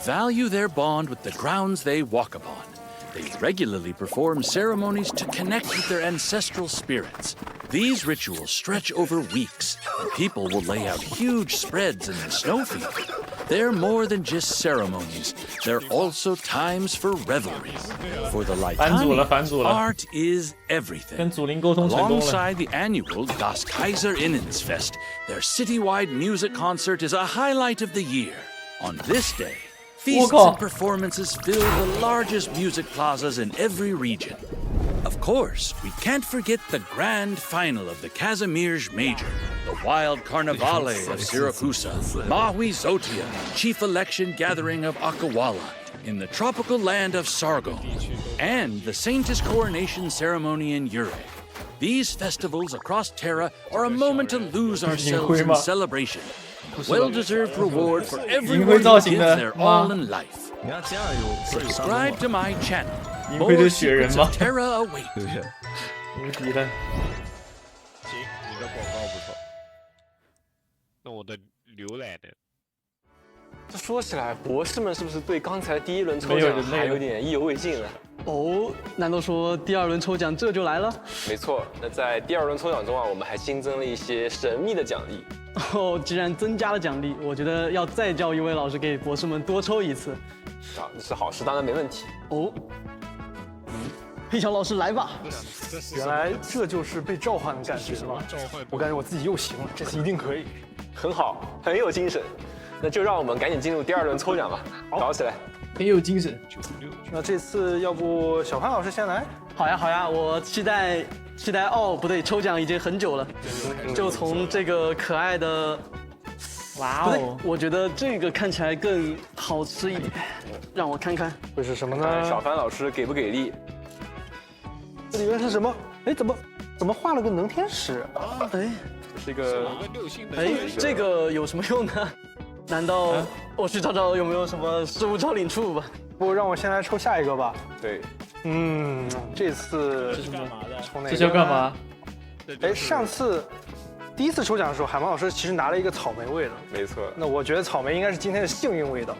value their bond with the grounds they walk upon. They regularly perform ceremonies to connect with their ancestral spirits. These rituals stretch over weeks, and people will lay out huge spreads in the snowfield. They're more than just ceremonies. They're also times for revelry. For the Laitani, art is everything. Alongside the annual Das Kaiser Innensfest, their citywide music concert is a highlight of the year. On this day, feasts and performances fill the largest music plazas in every region. Of course, we can't forget the grand final of the Kazimierz Major, the wild Carnivale of Siracusa, Maui Zotia, chief election gathering of Akawala, in the tropical land of Sargon, and the Saintess coronation ceremony in Ure. These festivals across Terra are a moment to lose ourselves in celebration, a well-deserved reward for everyone who gives their all in life. Subscribe to my channel. More secrets of Terra await. 无敌的。行，你的广告不错。那我的浏览呢？这说起来，博士们是不是对刚才第1轮抽奖还有点意犹未尽了？哦，难道说第2轮抽奖这就来了？没错，那在第2轮抽奖中啊，我们还新增了一些神秘的奖励。哦，既然增加了奖励，我觉得要再叫一位老师给博士们多抽一次。啊，这是好事，当然没问题。哦，黑桥老师来吧。原来这就是被召唤的感觉吗？我感觉我自己又行了，这次一定可以。很好，很有精神。那就让我们赶紧进入第2轮抽奖吧，搞起来。很有精神。那这次要不小潘老师先来？好呀好呀，我期待哦，不对，抽奖已经很久了，就从这个可爱的，哇哦，我觉得这个看起来更好吃一点，让我看看会是什么呢？小帆老师给不给力？这里面是什么？哎，怎么画了个能天使？哎，这个，哎，这个有什么用呢？难道我去找找有没有什么事务招领处吧？不，让我先来抽下一个吧。对，这次这是干嘛的？抽哪个？这是要干嘛？哎，上次第1次抽奖的时候，海芒老师其实拿了一个草莓味的。没错。那我觉得草莓应该是今天的幸运味道，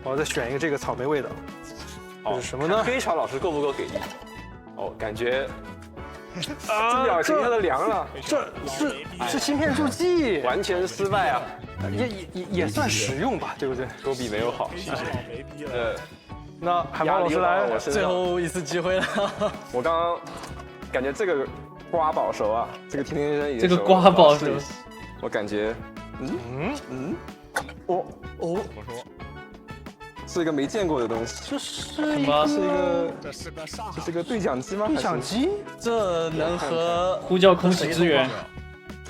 我再选一个这个草莓味的。这是什么呢？黑潮老师够不够给力？哦，感觉这表情它都凉了。这是芯片助记，完全失败啊！也算实用吧，对不对？都比没有好。那海猫老师来，最后一次机会了。我刚刚感觉这个瓜保熟啊，这个天天生已经这个瓜保熟，我感觉，我说是一个没见过的东西。这是什么？这是个对讲机吗？对讲机？这能和呼叫空气支援。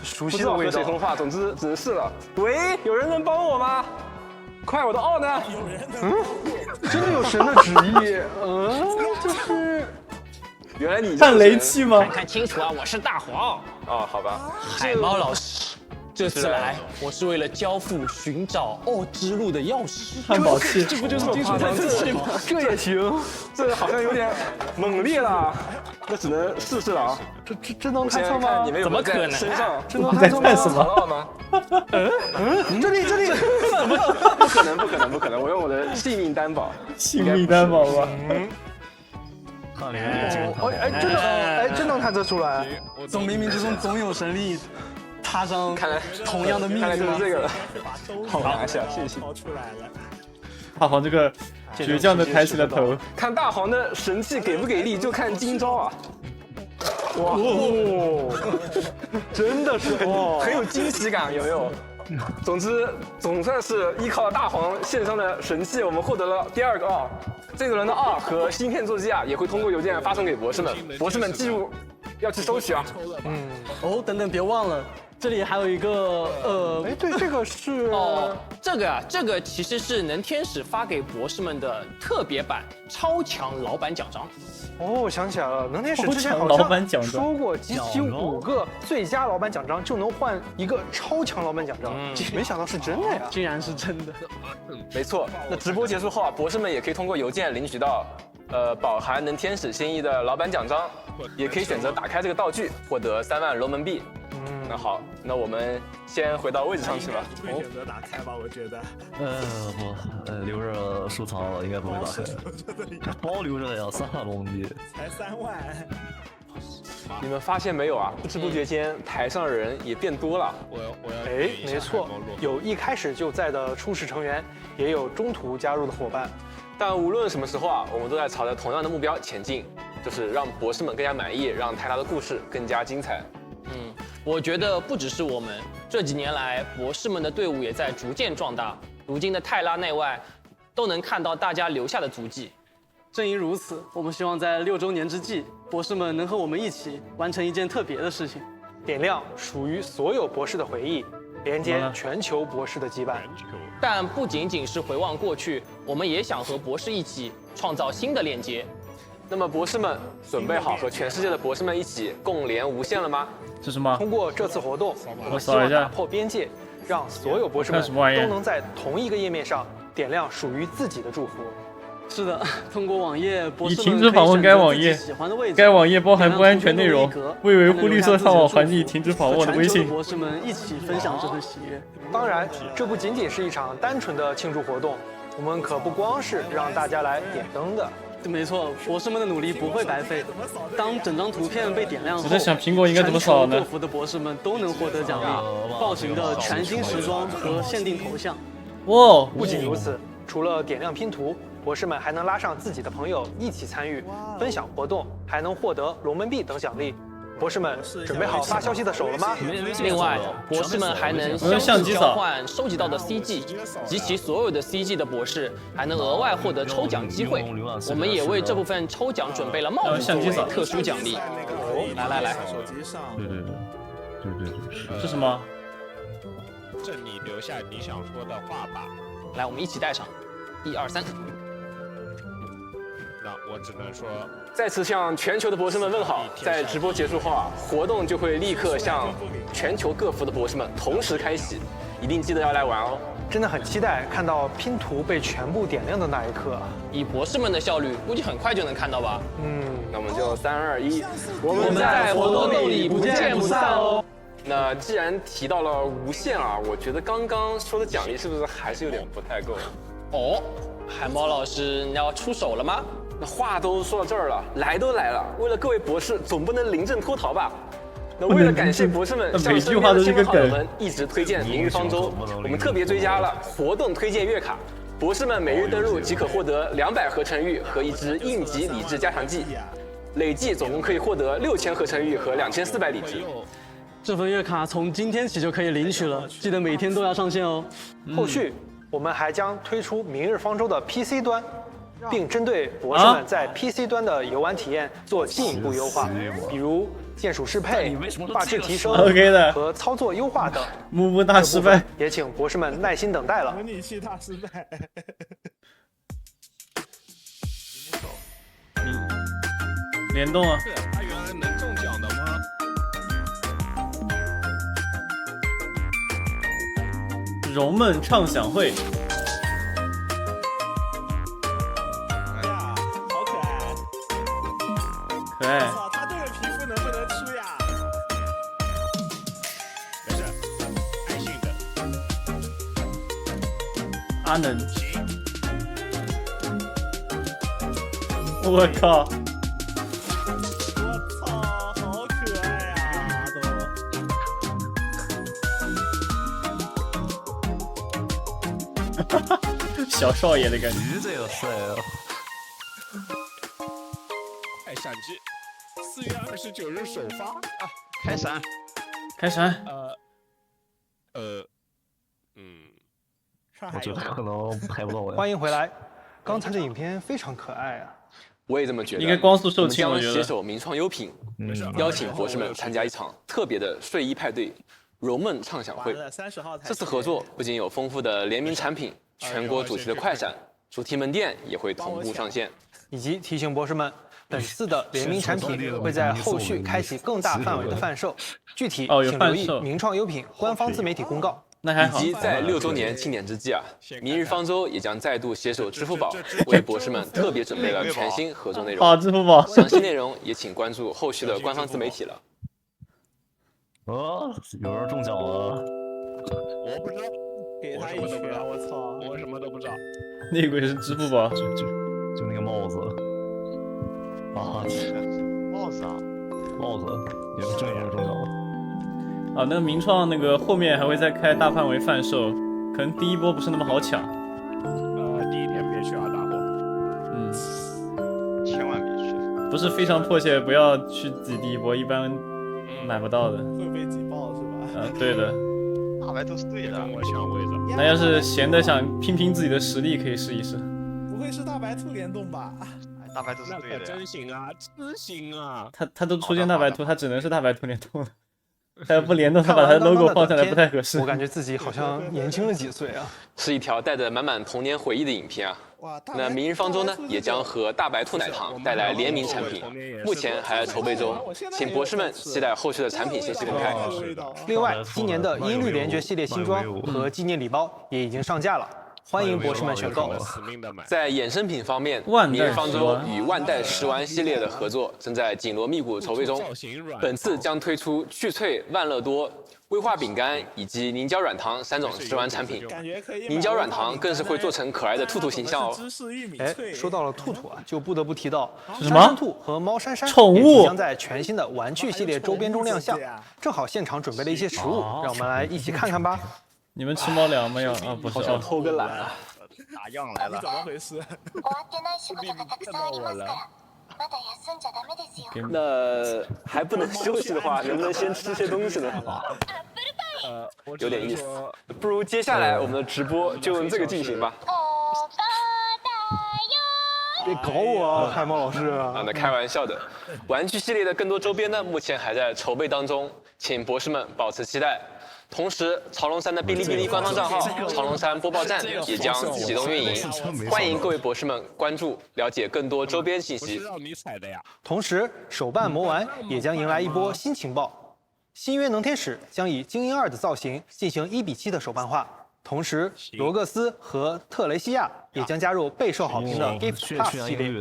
熟悉的味道。和谁通话？总之只能试了。喂，有人能帮我吗？快，我的奥呢？真的有神的旨意？这是原来你看雷器吗？看清楚啊，我是大黄。哦，好吧。海猫老师，这次来我是为了交付寻找奥之路的钥匙。汉堡器，这不就是金属探测器吗？这也行？这好像有点猛烈了，那只能试试了啊。这能探测吗？怎么可能？身上这能探测在什么？这里，不可能！我用我的性命担保。性命担保吧。真能探测出来。总冥冥之中总有神力踏上同样的命运吗？这个了。好，拿下，谢谢。大黄这个倔强的抬起了头。看大黄的神器给不给力，就看今朝啊！哇，真的是很有惊喜感，有没有？总之，总算是依靠大黄献上的神器，我们获得了第2个2。这个轮的2和芯片座机啊，也会通过邮件发送给博士们。博士们记住要去收取啊。等等，别忘了。这里还有一个对，这个是这个其实是能天使发给博士们的特别版超强老板奖章。我想起来了，能天使之前好像说过，集齐5个最佳老板奖章就能换一个超强老板奖章，没想到是真的呀！竟然是真的。没错，那直播结束后啊，博士们也可以通过邮件领取到饱含能天使心意的老板奖章，也可以选择打开这个道具，获得3万龙门币。那好，那我们先回到位置上去吧。选择打开吧，我觉得。留着收藏了，应该不会打开。包留着要3万龙币，才3万。你们发现没有啊？不知不觉间台上的人也变多了。我要没错，有一开始就在的初始成员，也有中途加入的伙伴。但无论什么时候啊，我们都在朝着同样的目标前进，就是让博士们更加满意，让泰拉的故事更加精彩。我觉得不只是我们，这几年来博士们的队伍也在逐渐壮大。如今的泰拉内外，都能看到大家留下的足迹。正因如此，我们希望在6周年之际，博士们能和我们一起完成一件特别的事情，点亮属于所有博士的回忆，连接全球博士的羁绊。但不仅仅是回望过去，我们也想和博士一起创造新的链接。那么博士们准备好和全世界的博士们一起共连无限了吗？是什么？通过这次活动，我们希望打破边界，让所有博士们都能在同一个页面上点亮属于自己的祝福。是的，通过网页，博士们停止访问该网页，喜欢的位置。该网页包含不安全内容，为维护绿色上网环境，停止访问的微信。博士们一起分享这份喜悦。当然，这不仅仅是一场单纯的庆祝活动，我们可不光是让大家来点灯的。没错，博士们的努力不会白费。当整张图片被点亮后，我在想苹果应该怎么扫呢？各服的博士们都能获得奖励，暴行的全新时装和限定头像。哇！不仅如此，除了点亮拼图，博士们还能拉上自己的朋友一起参与，分享活动，还能获得龙门币等奖励。博士们准备好发消息的手了吗？另外，博士们还能相互交换收集到的 CG， 集齐所有的 CG 的博士还能额外获得抽奖机会。我们也为这部分抽奖准备了帽子作为特殊奖励。来，手机上。对，是什么？这你留下你想说的话吧。来，我们一起戴上，1、2、3。那我只能说，再次向全球的博士们问好。在直播结束后啊，活动就会立刻向全球各服的博士们同时开启，一定记得要来玩哦。真的很期待看到拼图被全部点亮的那一刻。以博士们的效率，估计很快就能看到吧。那我们就3、2、1，我们在活动里不见不散哦。那既然提到了无限啊，我觉得刚刚说的奖励是不是还是有点不太够？哦，海猫老师，你要出手了吗？那话都说到这儿了，来都来了，为了各位博士，总不能临阵脱逃吧？那为了感谢博士们向身边的亲朋好友们一直推荐《明日方舟》，我们特别追加了活动推荐月卡。博士们每日登录即可获得200合成玉和一支应急理智加强剂，累计总共可以获得6000合成玉和2400理智。这份月卡从今天起就可以领取了，记得每天都要上线哦。后续我们还将推出《明日方舟》的 PC 端，并针对博士们在 PC 端的游玩体验做进一步优化，比如键鼠适配、画质提升 OK 的和操作优化等。木木大失败，也请博士们耐心等待了。模拟器大失败。联动啊！他原来能中奖的吗？荣梦畅想会。哎呀，好可爱！可爱。操，他这个皮肤能不能出呀？没事，安心的。阿能。我靠！我操，好可爱呀，都。小少爷的感觉。这个帅啊！快闪机，4月29日首发啊！开闪，开闪。我觉得可能拍不到我呀。欢迎回来，刚才的影片非常可爱啊。我也这么觉得。应该光速售罄，我我觉得。将携手名创优品，邀请博士们参加一场特别的睡衣派对——荣梦畅想会。这次合作不仅有丰富的联名产品，全国主题的快闪、主题门店也会同步上线。以及提醒博士们，本次的联名产品会在后续开启更大范围的贩售，具体请留意名创优品官方自媒体公告。那还好。以及在6周年庆典之际啊，明日方舟也将再度携手支付宝，为博士们特别准备了全新合作内容。好，支付宝。详细内容也请关注后续的官方自媒体了。有人中奖了。我不知道，给他一拳，我操！我什么都不知道。那鬼是支付宝，就那个帽子。啊，帽子啊，帽子，也是正人中奖了。啊，那个名创那个后面还会再开大范围贩售，可能第一波不是那么好抢。第一天别去啊，大伙。千万别去。不是非常迫切，不要去挤第一波，一般买不到的。会被挤爆是吧？对的。大白都是对的，我抢位置。那要是闲的想拼拼自己的实力，可以试一试。不会是大白兔联动吧？大白兔是对的。真行啊，真行啊！他都出现大白兔，他只能是大白兔联动了。他要不联动，他把他的 logo 放下来不太合适。我感觉自己好像年轻了几岁啊！是一条带着满满童年回忆的影片啊！那明日方舟呢，也将和大白兔奶糖带来联名产品，目前还在筹备中，请博士们期待后续的产品信息公开。另外，今年的音律联觉系列新装和纪念礼包也已经上架了。欢迎博士们选购。在衍生品方面，明日方舟与万代食玩系列的合作正在紧锣密鼓筹备中。本次将推出去脆万乐多、威化饼干以及凝胶软糖3种食玩产品。凝胶软糖更是会做成可爱的兔兔形象哦。哎，说到了兔兔啊，就不得不提到什么兔和猫珊珊宠物也即将在全新的玩具系列周边中亮相。正好现场准备了一些食物，让我们来一起看看吧。你们吃猫粮没有？啊，不是，想偷个懒啊！打样来了，怎么回事？看到我了。那还不能休息的话，能不能先吃些东西呢？有点意思。不如接下来我们的直播就用这个进行吧。别搞我啊，海猫老师！啊，那开玩笑的。玩具系列的更多周边呢，目前还在筹备当中，请博士们保持期待。同时，曹龙山的哔哩哔哩官方账号“曹龙山播报站”也将启动运营，欢迎各位博士们关注，了解更多周边信息。同时，手办魔丸也将迎来一波新情报，新约能天使将以精英2的造型进行1:7的手办化。同时，罗格斯和特雷西亚也将加入备受好评的 Gift Plus 系列，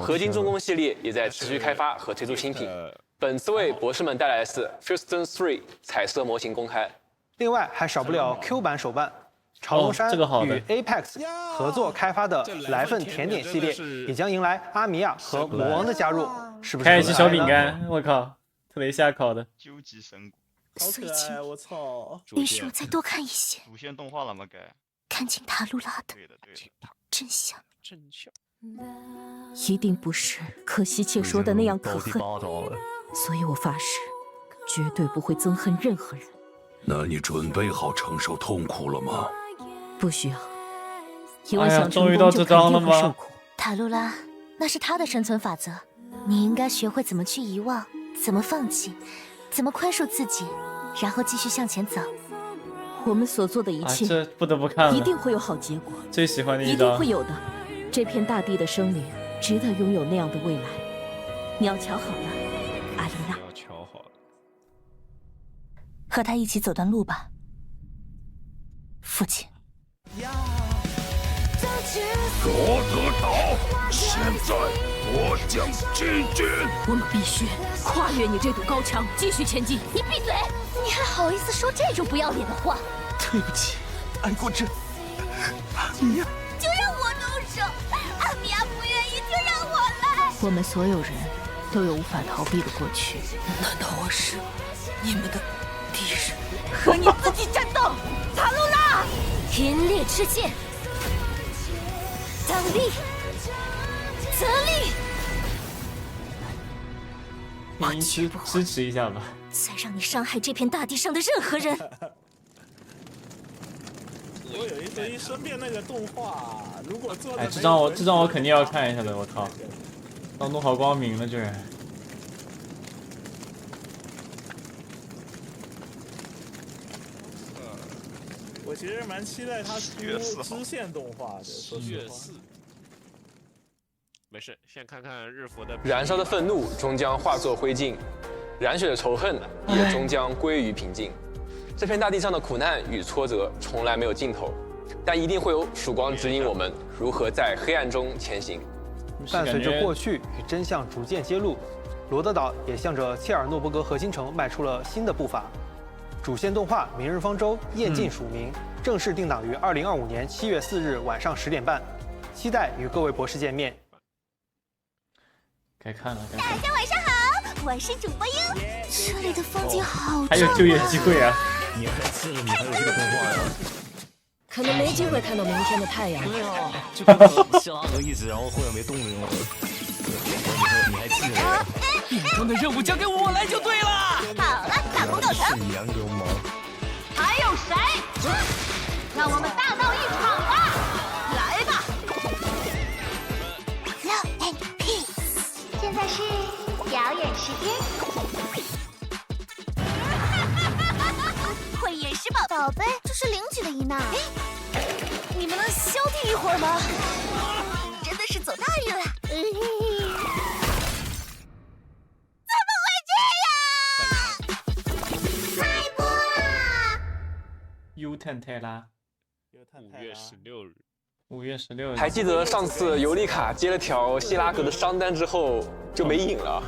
合金重工系列也在持续开发和推出新品。本次为博士们带来的是 Fusion 3彩色模型公开。另外还少不了 Q 版手办，长隆山这个好的与 Apex 合作开发的来份甜点系列也将迎来阿米娅和魔王的加入，是不是？开一期小饼干，我靠，特雷夏烤的。究极神谷，所以请我操！允许我再多看一些，主线动画了吗？该看清塔露拉的对的真相。真相一定不是可惜切说的那样可恨，了。所以我发誓，绝对不会憎恨任何人。那你准备好承受痛苦了吗？不需要，因为想成终于功就肯到这章了吗？定会受苦。塔露拉，那是他的生存法则，你应该学会怎么去遗忘，怎么放弃，怎么宽恕自己，然后继续向前走。我们所做的一切，这不得不看了，一定会有好结果，最喜欢的一一章定会有的。这片大地的生灵值得拥有那样的未来。你要瞧好了，阿丽娜。要瞧好了。和他一起走段路吧，父亲。罗德岛，现在我将进军。我们必须跨越你这堵高墙，继续前进。你闭嘴！你还好意思说这种不要脸的话？对不起，爱过这阿米娅。就让我动手！阿米娅不愿意，就让我来。我们所有人都有无法逃避的过去。难道我是你们的敌人？和你自己战斗！塔露拉，天烈之剑，当力，则力。愿意支持一下吧。再让你伤害这片大地上的任何人。我有一堆身边那个动画，如果做的这张我肯定要看一下的，我靠，当中好光明了，居然。我其实蛮期待他出支线动画的。7月4。没事，先看看日服的。燃烧的愤怒终将化作灰烬，燃血的仇恨也终将归于平静。这片大地上的苦难与挫折从来没有尽头，但一定会有曙光指引我们如何在黑暗中前行。伴随着过去与真相逐渐揭露，罗德岛也向着切尔诺伯格核心城迈出了新的步伐。主线动画《明日方舟：夜尽署名》正式定档于2025年7月4日晚上10点半，期待与各位博士见面。该看了，该大看了。家晚上好，我是主播优。这里的风景好还有就业机会啊！你还有这个动画呀？可能没机会看到明天的太阳。对啊，就跟希拉格一直，然后后面没动静了。你还记得？眼中的任务交给我来就对了。好了，大功告成。是严流氓。还有谁？让我们大闹一场吧！来吧 ！Love and peace。现在是表演时间。会演示宝贝，这是0级的伊娜。你们能消停一会儿吗？真的是走大运了。优探泰拉，5月16日。还记得上次尤里卡接了条希拉格的商单之后就没影了。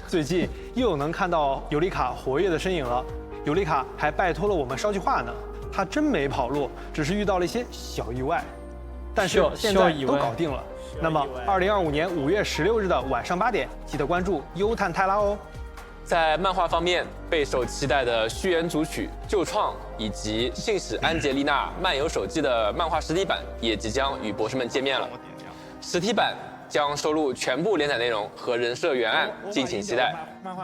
最近又能看到尤里卡活跃的身影了。尤里卡还拜托了我们捎句话呢，他真没跑路，只是遇到了一些小意外，但是现在都搞定了。那么2025年5月16日的晚上8点，记得关注优探泰拉哦。在漫画方面，备受期待的续缘组曲《旧创》以及《信使安杰丽娜漫游手记》的漫画实体版也即将与博士们见面了。实体版将收录全部连载内容和人设原案，敬请期待。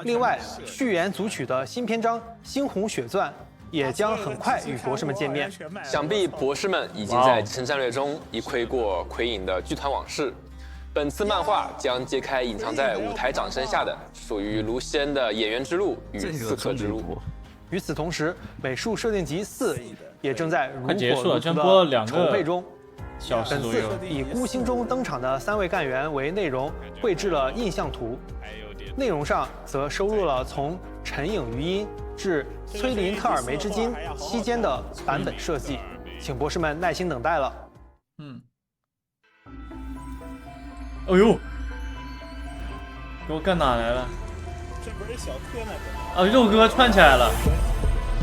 另外，续缘组曲的新篇章《猩红血钻》也将很快与博士们见面。想必博士们已经在《极城战略》中一窥过魁影的剧团往事。本次漫画将揭开隐藏在舞台掌声下的属于卢锡恩的演员之路与刺客之路。与此同时，美术设定集4也正在如火如荼的筹备中。本次以孤星中登场的3位干员为内容，绘制了印象图。内容上则收录了从陈影余音至崔林特尔梅之金期间的版本设计，请博士们耐心等待了。哎呦，给我干哪来了？这不是小柯那个？啊，肉哥串起来了。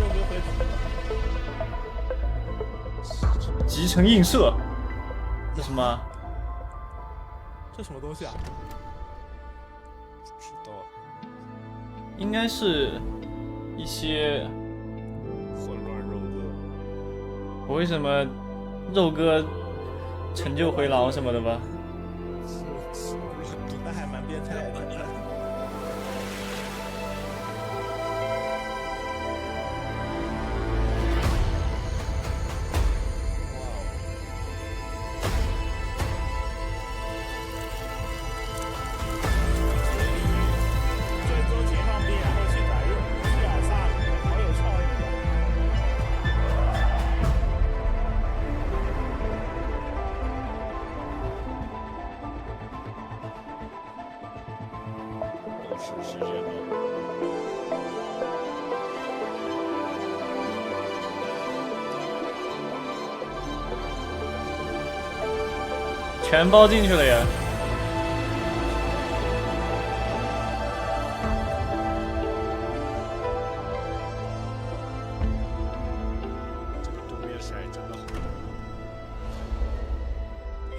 肉哥回头。集成映射，这什么？这什么东西啊？不知道。应该是一些混乱肉鸽。不会什么肉鸽成就回廊什么的吧？那还蛮变态的。全包进去了呀！这个多面晒真的好。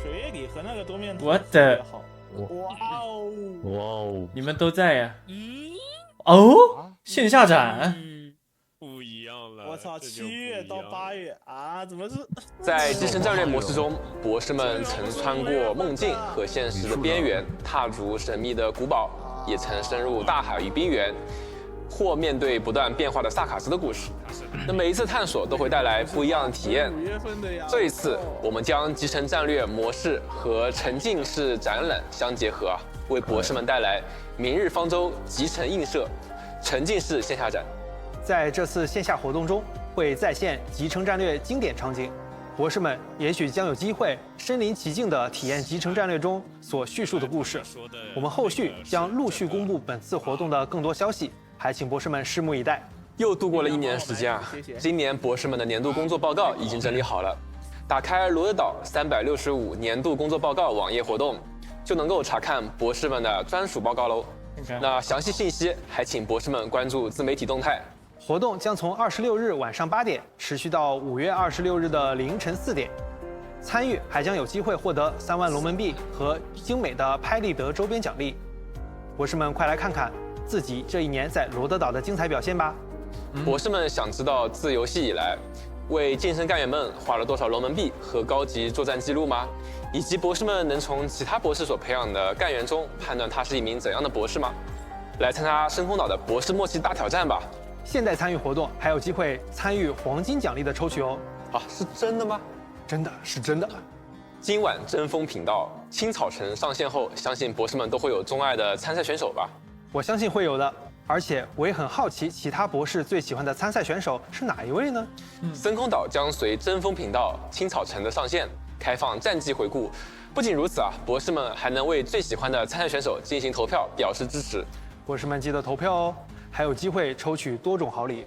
水月里和那个多面我的，哇哦！哇哦！你们都在呀？哦，线下展。不一样了！我操，7月到8月啊，怎么是？在寄生战略模式中，博士们曾穿过梦境和现实的边缘，踏足神秘的古堡，也曾深入大海与冰原，或面对不断变化的萨卡斯的故事。那每一次探索都会带来不一样的体验。这一次，我们将集成战略模式和沉浸式展览相结合，为博士们带来《明日方舟》集成映射沉浸式线下展。在这次线下活动中，会再现集成战略经典场景，博士们也许将有机会身临其境地体验集成战略中所叙述的故事。我们后续将陆续公布本次活动的更多消息，还请博士们拭目以待。又度过了1年时间啊！今年博士们的年度工作报告已经整理好了，打开罗德岛365年度工作报告网页活动，就能够查看博士们的专属报告喽。那详细信息还请博士们关注自媒体动态。活动将从26日晚上8点持续到5月26日的凌晨4点，参与还将有机会获得3万龙门币和精美的拍立得周边奖励。博士们快来看看自己这1年在罗德岛的精彩表现吧！博士们想知道自游戏以来为晋升干员们花了多少龙门币和高级作战记录吗？以及博士们能从其他博士所培养的干员中判断他是一名怎样的博士吗？来参加深空岛的博士默契大挑战吧！现在参与活动还有机会参与黄金奖励的抽取哦！啊，是真的吗？真的是真的。今晚争锋频道青草城上线后，相信博士们都会有钟爱的参赛选手吧？我相信会有的，而且我也很好奇，其他博士最喜欢的参赛选手是哪一位呢？深空岛将随争锋频道青草城的上线开放战绩回顾。不仅如此啊，博士们还能为最喜欢的参赛选手进行投票，表示支持。博士们记得投票哦，还有机会抽取多种好礼。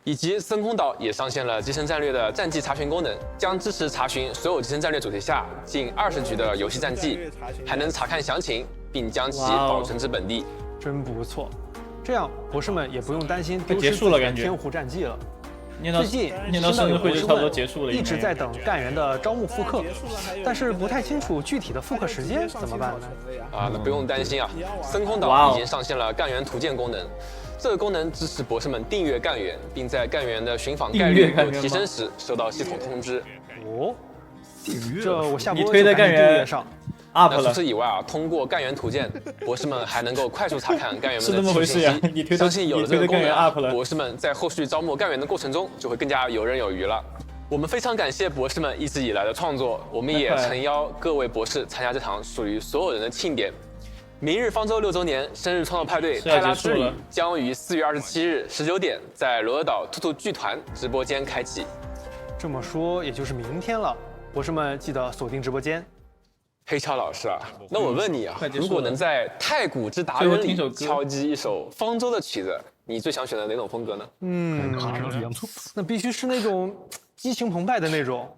以及深空岛也上线了集成战略的战绩查询功能，将支持查询所有集成战略主题下近20局的游戏战绩，还能查看详情，并将其保存至本地。真不错，这样博士们也不用担心丢结失束了感觉天湖战绩了。最近念到生日会就差不多结束了，一直在等干员的招募复刻，但是不太清楚具体的复刻时间怎么办呢？啊，那不用担心啊，深空岛已经上线了干员图鉴功能。这个功能支持博士们订阅干员，并在干员的寻访概率有提升时收到系统通知。哦，这我下播你推的干员上 up 了。除此以外啊，通过干员图鉴，博士们还能够快速查看干员们的是那么回事呀？你推的相信有了这个功能 up 了，博士们在后续招募干员的过程中就会更加游刃有余了。我们非常感谢博士们一直以来的创作，我们也诚邀各位博士参加这场属于所有人的庆典。明日方舟6周年生日创作派对泰拉之旅将于4月27日19点在罗德岛兔兔剧团直播间开启。这么说也就是明天了，博士们记得锁定直播间。黑超老师啊，那我问你啊，如果能在太古之达人里敲击一首方舟的曲子，你最想选择哪种风格呢？那必须是那种激情澎湃的那种。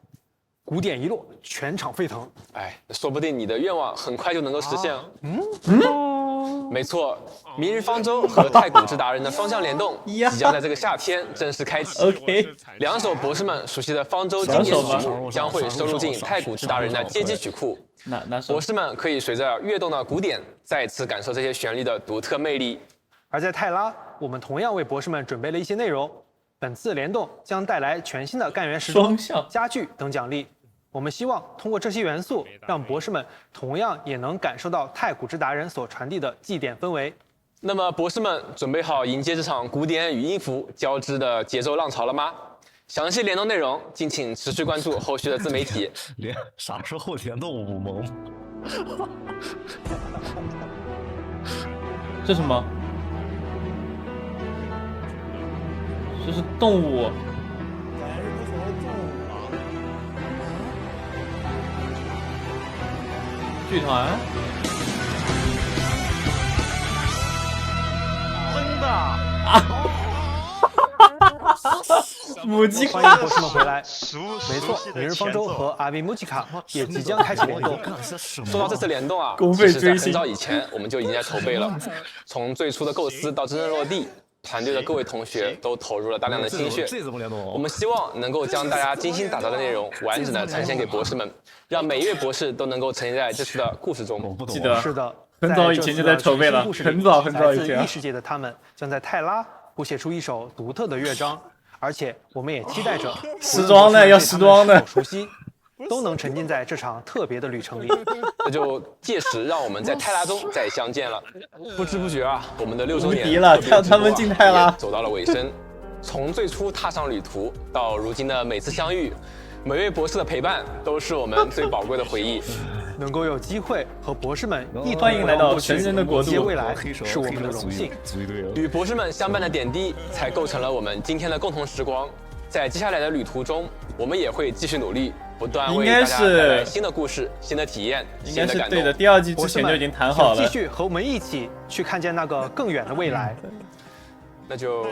鼓点一落，全场沸腾。哎，说不定你的愿望很快就能够实现哦。没错，明日方舟和太古之达人的双向联动即将在这个夏天正式开启。OK， 2首博士们熟悉的方舟经典曲目将会收录进太古之达人的街机曲库。博士们可以随着跃动的鼓点，再次感受这些旋律的独特魅力。而在泰拉，我们同样为博士们准备了一些内容。本次联动将带来全新的干员时装、家具等奖励。我们希望通过这些元素，让博士们同样也能感受到太古之达人所传递的祭典氛围。那么，博士们准备好迎接这场古典与音符交织的节奏浪潮了吗？详细联动内容，敬请持续关注后续的自媒体。连啥时候联动五萌？这什么？这是动物。剧团。真的啊！母鸡欢迎博士们回来。没错，明日方舟和阿比姆吉卡也即将开启联动。说到这次联动啊，其实在很早以前我们就已经在筹备了，从最初的构思到真正落地。团队的各位同学都投入了大量的心血，我们希望能够将大家精心打造的内容完整的呈现给博士们，让每一位博士都能够沉浸在这次的故事中。记得是的，很早以前就在筹备了，很早以前。来自异世界的他们将在泰拉谱写出一首独特的乐章，而且我们也期待着时装的要时装的，熟悉。都能沉浸在这场特别的旅程里，那就届时让我们在泰拉中再相见了。不知不觉啊，我们的6周年无敌了，他们进泰拉走到了尾声。从最初踏上旅途到如今的每次相遇，每位博士的陪伴都是我们最宝贵的回忆。能够有机会和博士们一同欢迎来到神人的国度，未来是我们的荣幸。与博士们相伴的点滴，才构成了我们今天的共同时光。在接下来的旅途中，我们也会继续努力，不断为大家带来新的故事、新的体验、新的感动。对的，第2季之前就已经谈好了。继续和我们一起去看见那个更远的未来。那就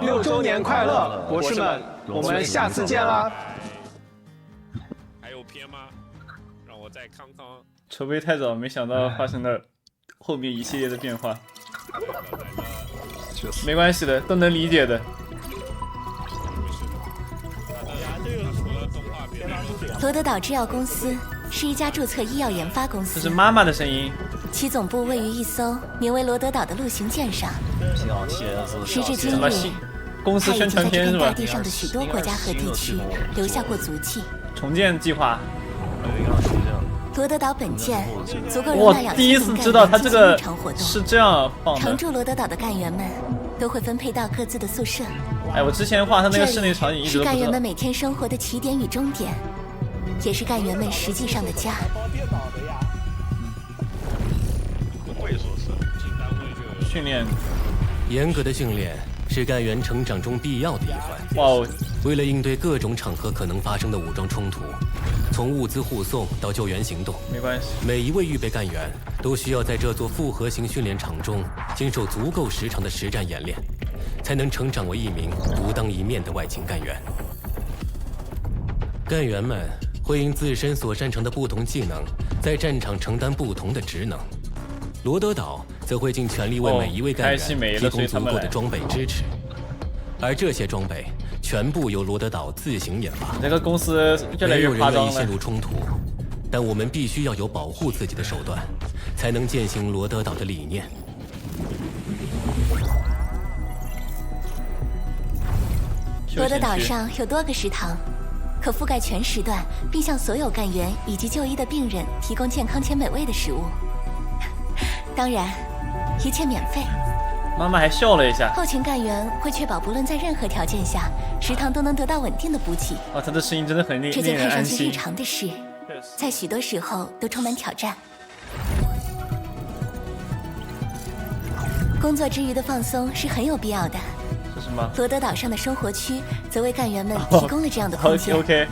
6周年快乐，博士们，我们下次见啦！还有片吗？让我再看看。筹备太早，没想到发生了后面一系列的变化。没关系的，都能理解的。罗德岛制药公司是一家注册医药研发公司。这是妈妈的声音。其总部位于一艘名为罗德岛的陆行舰上。时至今日，公司宣传片是吧？大地上的许多国家和地区留下过足迹。重建计划。罗德岛本舰足够容纳2000第一次知道它这个是这样放的。常驻罗德岛的干员们都会分配到各自的宿舍。哎，我之前画他那个室内场景一直都不知道。是干员们每天生活的起点与终点，也是干员们实际上的家。训练，严格的训练是干员成长中必要的一环。哇哦！为了应对各种场合可能发生的武装冲突，从物资护送到救援行动，没关系。每一位预备干员都需要在这座复合型训练场中经受足够时长的实战演练，才能成长为一名独当一面的外勤干员。干员们会因自身所擅长的不同技能，在战场承担不同的职能。罗德岛则会尽全力为每一位干员提供足够的装备支持，而这些装备全部由罗德岛自行研发。这个公司越来越夸张了。没有人愿意陷入冲突，但我们必须要有保护自己的手段，才能践行罗德岛的理念。罗德岛上有多个食堂，可覆盖全时段，并向所有干员以及就医的病人提供健康且美味的食物。当然，一切免费。妈妈还笑了一下。后勤干员会确保不论在任何条件下，食堂都能得到稳定的补给。哇，他的声音真的很令人安心。这件看上去日常的事，在许多时候都充满挑战。工作之余的放松是很有必要的。是什么？罗德岛上的生活区则为干员们提供了这样的空间。OK，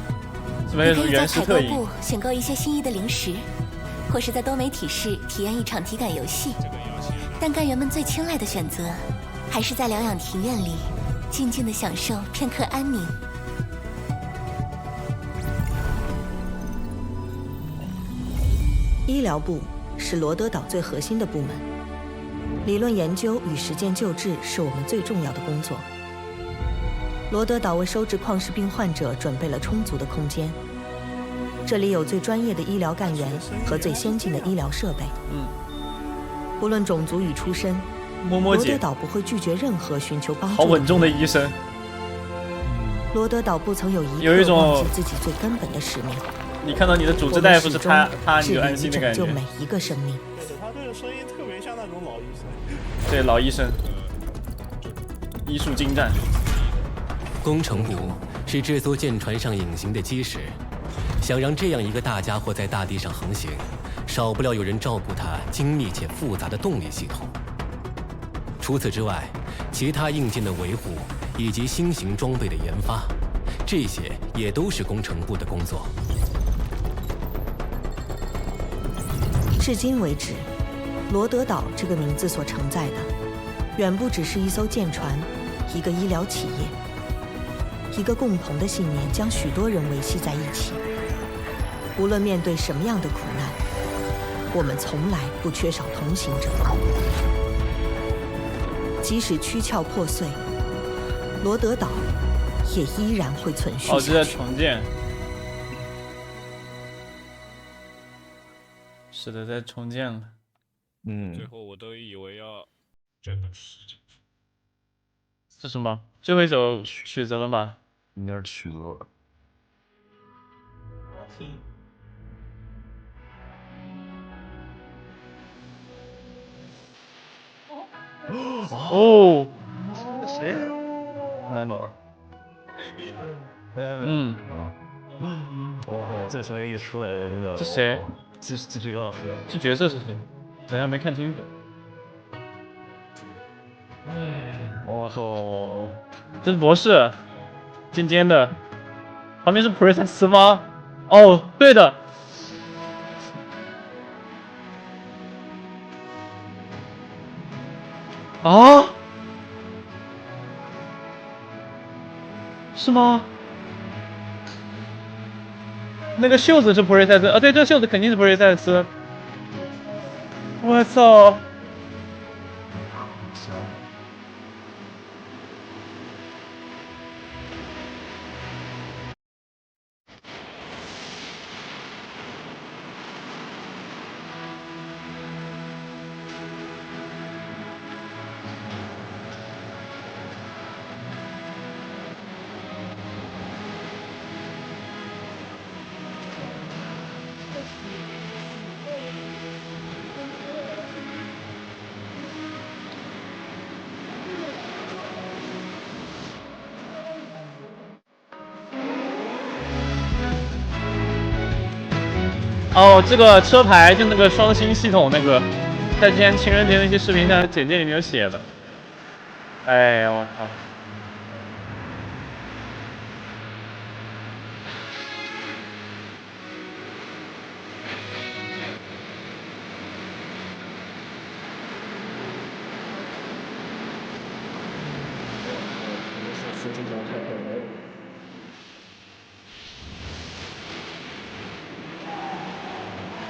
你可以在采购部选购一些心仪的零食，或是在多媒体室体验一场体感游戏。但干员们最青睐的选择，还是在疗养庭院里静静地享受片刻安宁。医疗部是罗德岛最核心的部门，理论研究与实践救治是我们最重要的工作。罗德岛为收治矿石病患者准备了充足的空间，这里有最专业的医疗干员和最先进的医疗设备。不论种族与出身，罗德岛不会拒绝任何寻求帮助。好稳重的医生。罗德岛不曾有一种忘记自己最根本的使命。你看到你的主治大夫是他，你就安心的感觉。拯救每一个生命。他这个声音特别像那种老医生。对，老医生，医术精湛。工程部是这艘舰船上隐形的基石，想让这样一个大家伙在大地上横行，少不了有人照顾它精密且复杂的动力系统。除此之外，其他硬件的维护以及新型装备的研发，这些也都是工程部的工作。至今为止，罗德岛这个名字所承载的，远不只是一艘舰船，一个医疗企业。一个共同的信念将许多人维系在一起。无论面对什么样的苦难，我们从来不缺少同行者。即使躯壳破碎，罗德岛也依然会存续下去。这在重建。是的，在重建了。最后我都以为要真的是这什么？最后一首曲子了吗？应该是曲子了。哦，谁？安诺。这声音一出来，真的。这谁？这个。这角色是谁？等下没看清楚。我靠！这是博士，尖尖的，旁边是普瑞塞斯吗？哦，对的。啊？是吗？那个袖子是普瑞塞斯啊？对，这袖子肯定是普瑞塞斯。我操！哦，这个车牌就那个双星系统那个，在之前情人节那些视频上简介里面有写的。哎呀，我操！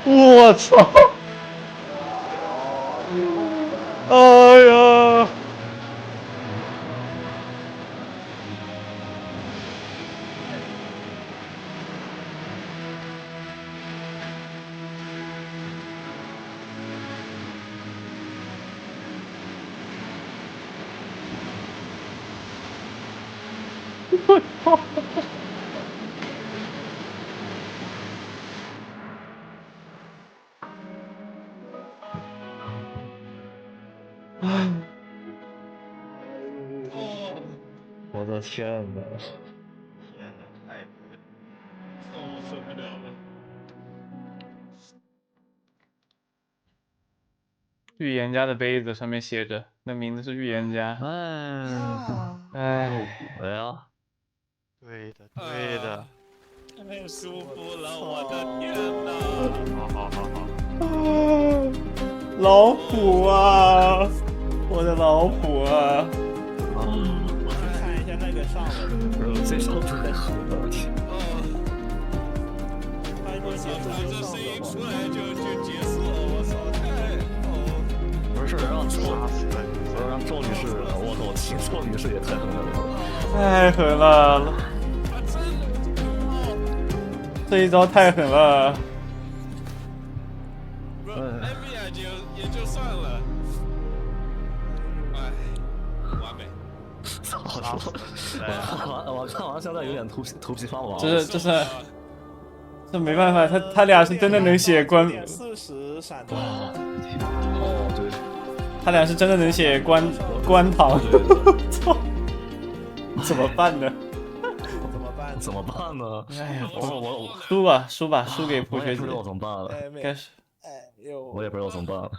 我操！哎呀！我操！我的天哪！我受不了了。预言家的杯子上面写着，那名字是预言家。哎，哎呀，对的，对的。太舒服了，我的天哪！好。老虎啊，我的老虎啊！看一下那个上了，这上出来很高兴。我操，他这声音出来就结束了，我操，太……不是让抓情操女士也太狠了，太狠了，这一招太狠了。FBI 也就算了，哎，完美。我看完现在有点头皮发麻。这没办法，他俩是真的能写官40闪断。哦，对，他俩是真的能写官堂。操，怎么办呢？怎么办呢？哎呀，我输吧，输给破学姐。不知道怎么办了。开始。我也不知道怎么办了。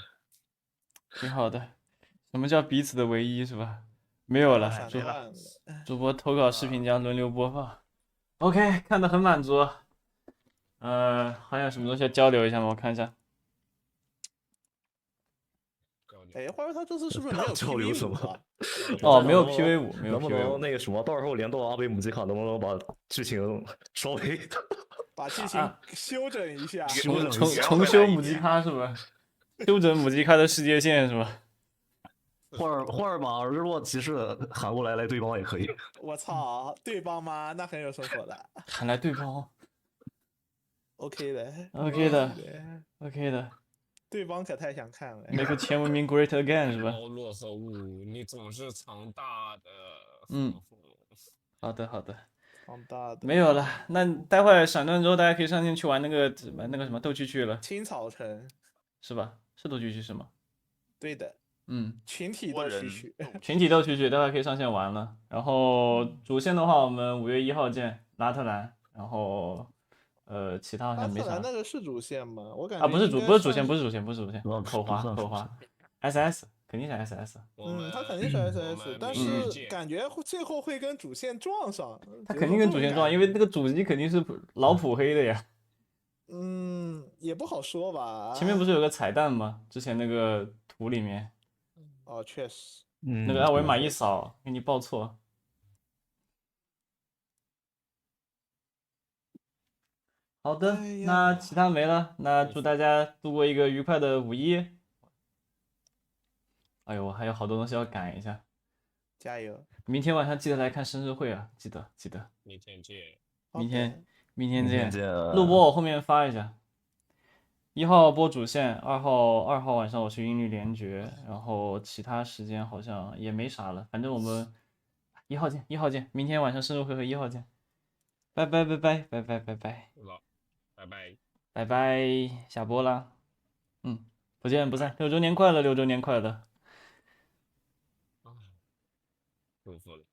挺好的。什么叫彼此的唯一是吧？没有了，主播投稿视频将轮流播放。OK， 看得很满足。还有什么东西要交流一下吗？我看一下。哎，话说他这次是不是没有交流什么？哦，没有 PV5，没有 PV5。能不能那个什么，到时候连到阿贝姆基卡，能不能把剧情稍微把剧情修整一下？重修母鸡咖是吧？修整母鸡咖的世界线是吧？或者把日落骑士喊过来对帮也可以。我操，对帮吗？那很有生活的。喊来对帮。OK 的。OK 的。对帮可太想看了。Make 前文明 great again 是吧？洛手舞，你总是藏大的。好的。藏大的。没有了，那待会儿闪断之后，大家可以上线去玩那个什么斗蛐蛐了。青草城。是吧？是斗蛐蛐是吗？对的。群体斗蛐蛐。群体斗蛐蛐，待会儿可以上线玩了。然后主线的话，我们5月1号见拉特兰，然后。其他好像没啥。那个是主线吗？我感觉不是主线，口花 SS 肯定是 SS。他肯定是 SS， 但是感觉最后会跟主线撞上。他肯定跟主线撞，因为那个主机肯定是老普黑的呀。也不好说吧。前面不是有个彩蛋吗？之前那个图里面。哦，确实。那个二维码一扫，给你报错。好的，那其他没了，那祝大家度过一个愉快的5·1。哎呦，我还有好多东西要赶一下，加油！明天晚上记得来看生日会啊，记得。明天见。明天见。录播我后面发一下。1号播主线，2号晚上我去音律联觉，然后其他时间好像也没啥了，反正我们1号见，明天晚上生日会和1号见，拜拜。拜拜，下播啦。不见不散，6周年快乐，6周年快乐。舒服了。